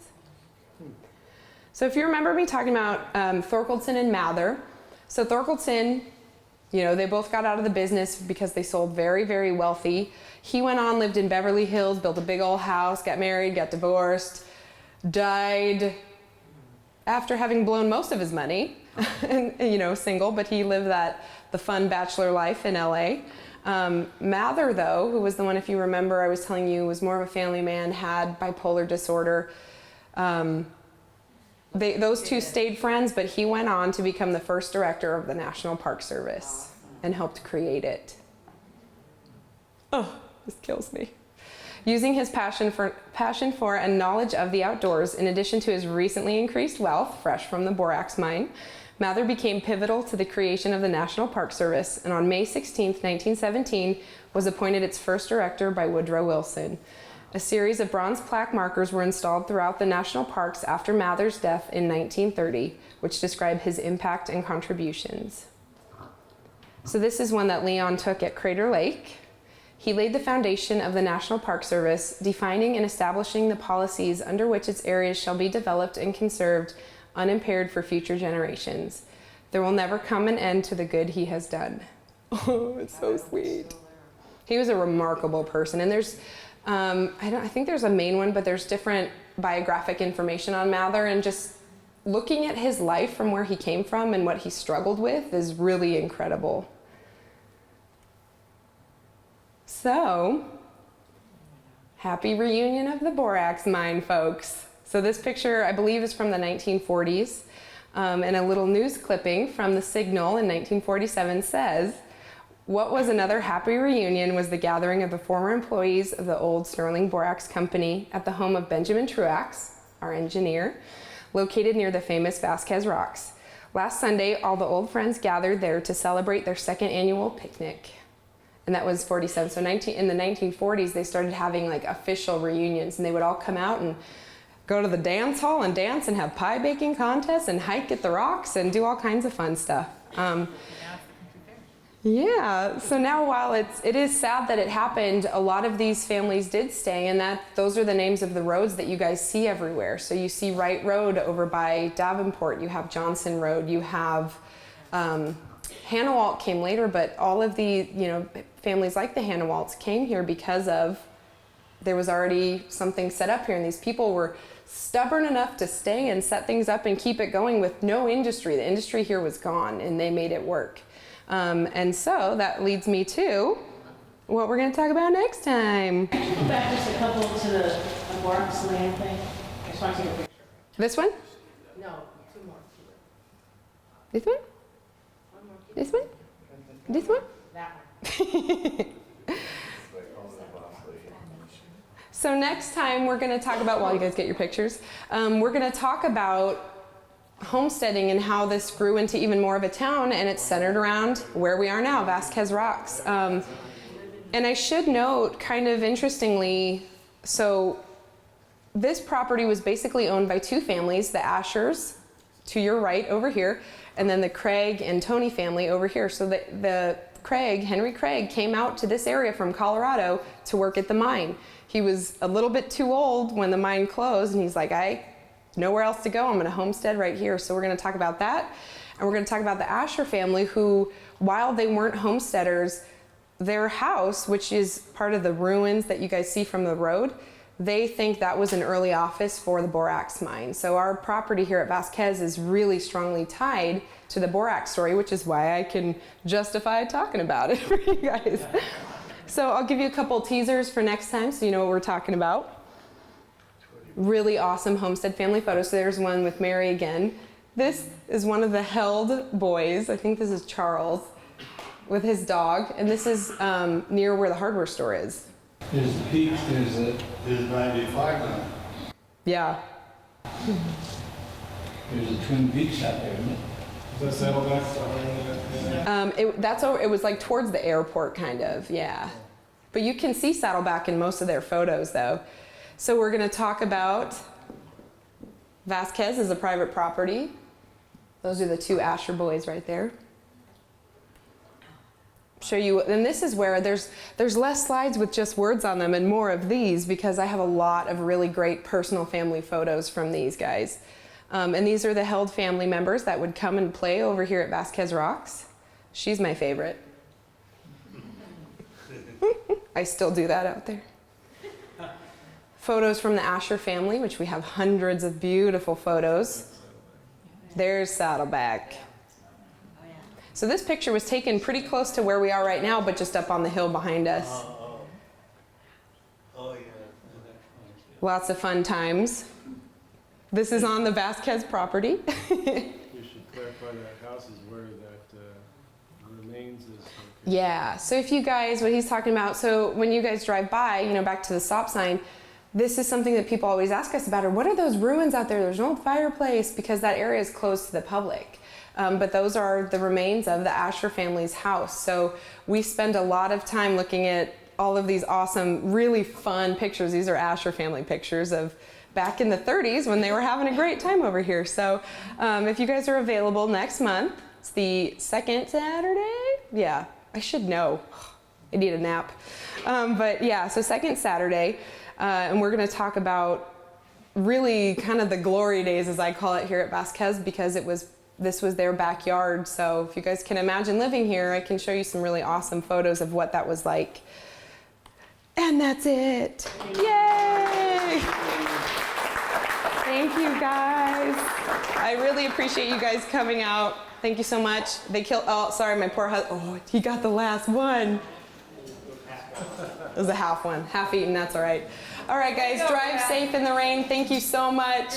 So if you remember me talking about Thorkeldsen and Mather, so Thorkeldsen, you know, they both got out of the business because they sold very, very wealthy. He went on, lived in Beverly Hills, built a big old house, got married, got divorced, died after having blown most of his money, and, you know, single, but he lived the fun bachelor life in LA. Mather, though, who was the one, if you remember, I was telling you, was more of a family man, had bipolar disorder. Those two stayed friends, but he went on to become the first director of the National Park Service and helped create it. Oh, this kills me. Using his passion for and knowledge of the outdoors, in addition to his recently increased wealth, fresh from the Borax Mine, Mather became pivotal to the creation of the National Park Service, and on May 16, 1917, was appointed its first director by Woodrow Wilson. A series of bronze plaque markers were installed throughout the national parks after Mather's death in 1930, which describe his impact and contributions. So this is one that Leon took at Crater Lake. He laid the foundation of the National Park Service, defining and establishing the policies under which its areas shall be developed and conserved unimpaired for future generations. There will never come an end to the good he has done. Oh, it's so sweet. He was a remarkable person, and there's I think there's a main one, but there's different biographic information on Mather, and just looking at his life from where he came from and what he struggled with is really incredible. So, happy reunion of the Borax Mine, folks. So this picture, I believe, is from the 1940s, and a little news clipping from the Signal in 1947 says, "What was another happy reunion was the gathering of the former employees of the old Sterling Borax Company at the home of Benjamin Truax, our engineer, located near the famous Vasquez Rocks. last Sunday, all the old friends gathered there to celebrate their second annual picnic. And that was 47. So in the 1940s, they started having like official reunions, and they would all come out and go to the dance hall and dance and have pie baking contests and hike at the rocks and do all kinds of fun stuff. Yeah, so now while it is sad that it happened, a lot of these families did stay, and those are the names of the roads that you guys see everywhere. So you see Wright Road over by Davenport, you have Johnson Road, you have Hannawalt came later, but all of the families like the Hannawalts came here because there was already something set up here, and these people were stubborn enough to stay and set things up and keep it going with no industry. The industry here was gone, and they made it work. And so that leads me to what we're going to talk about next time.
Go back just a couple to the Borax land thing. I just want to take a picture.
This one?
No, two more.
This one?
One more.
This one? This one?
That one.
So next time we're going to talk about, while you guys get your pictures, we're going to talk about homesteading and how this grew into even more of a town, and it's centered around where we are now, Vasquez Rocks. And I should note, kind of interestingly, so this property was basically owned by two families, the Ashers to your right over here, and then the Craig and Tony family over here. So the Henry Craig came out to this area from Colorado to work at the mine. He was a little bit too old when the mine closed, and he's like, nowhere else to go. I'm going to homestead right here. So we're going to talk about that. And we're going to talk about the Asher family who, while they weren't homesteaders, their house, which is part of the ruins that you guys see from the road, they think that was an early office for the borax mine. So our property here at Vasquez is really strongly tied to the borax story, which is why I can justify talking about it for you guys. So I'll give you a couple teasers for next time so you know what we're talking about. Really awesome homestead family photos. So there's one with Mary again. This is one of the held boys. I think this is Charles with his dog. And this is near where the hardware store is.
Is the peak, is 95 now.
Yeah.
There's a Twin Peaks out there, isn't it?
Is that Saddleback?
It was like towards the airport, kind of, yeah. But you can see Saddleback in most of their photos, though. So we're going to talk about Vasquez as a private property. Those are the two Asher boys right there. Show you, and this is where there's less slides with just words on them and more of these, because I have a lot of really great personal family photos from these guys. And these are the held family members that would come and play over here at Vasquez Rocks. She's my favorite. I still do that out there. Photos from the Asher family, which we have hundreds of beautiful photos. There's Saddleback. So this picture was taken pretty close to where we are right now, but just up on the hill behind us.
Oh, yeah.
Lots of fun times. This is on the Vasquez property.
You should clarify that house is where that remains is.
Yeah, so if you guys, what he's talking about, so when you guys drive by, back to the stop sign, this is something that people always ask us about, or what are those ruins out there? There's an old fireplace, because that area is closed to the public. But those are the remains of the Asher family's house. So we spend a lot of time looking at all of these awesome, really fun pictures. These are Asher family pictures of back in the 30s when they were having a great time over here. So if you guys are available next month, it's the second Saturday. Yeah, I should know. I need a nap. But yeah, so second Saturday, and we're going to talk about really kind of the glory days, as I call it, here at Vasquez, because this was their backyard. So if you guys can imagine living here, I can show you some really awesome photos of what that was like. And that's it. Yay! Thank you, guys. I really appreciate you guys coming out. Thank you so much. They killed, oh, sorry, my poor husband. Oh, he got the last one. It was a half one, half eaten, that's all right. All right, guys, drive safe in the rain. Thank you so much.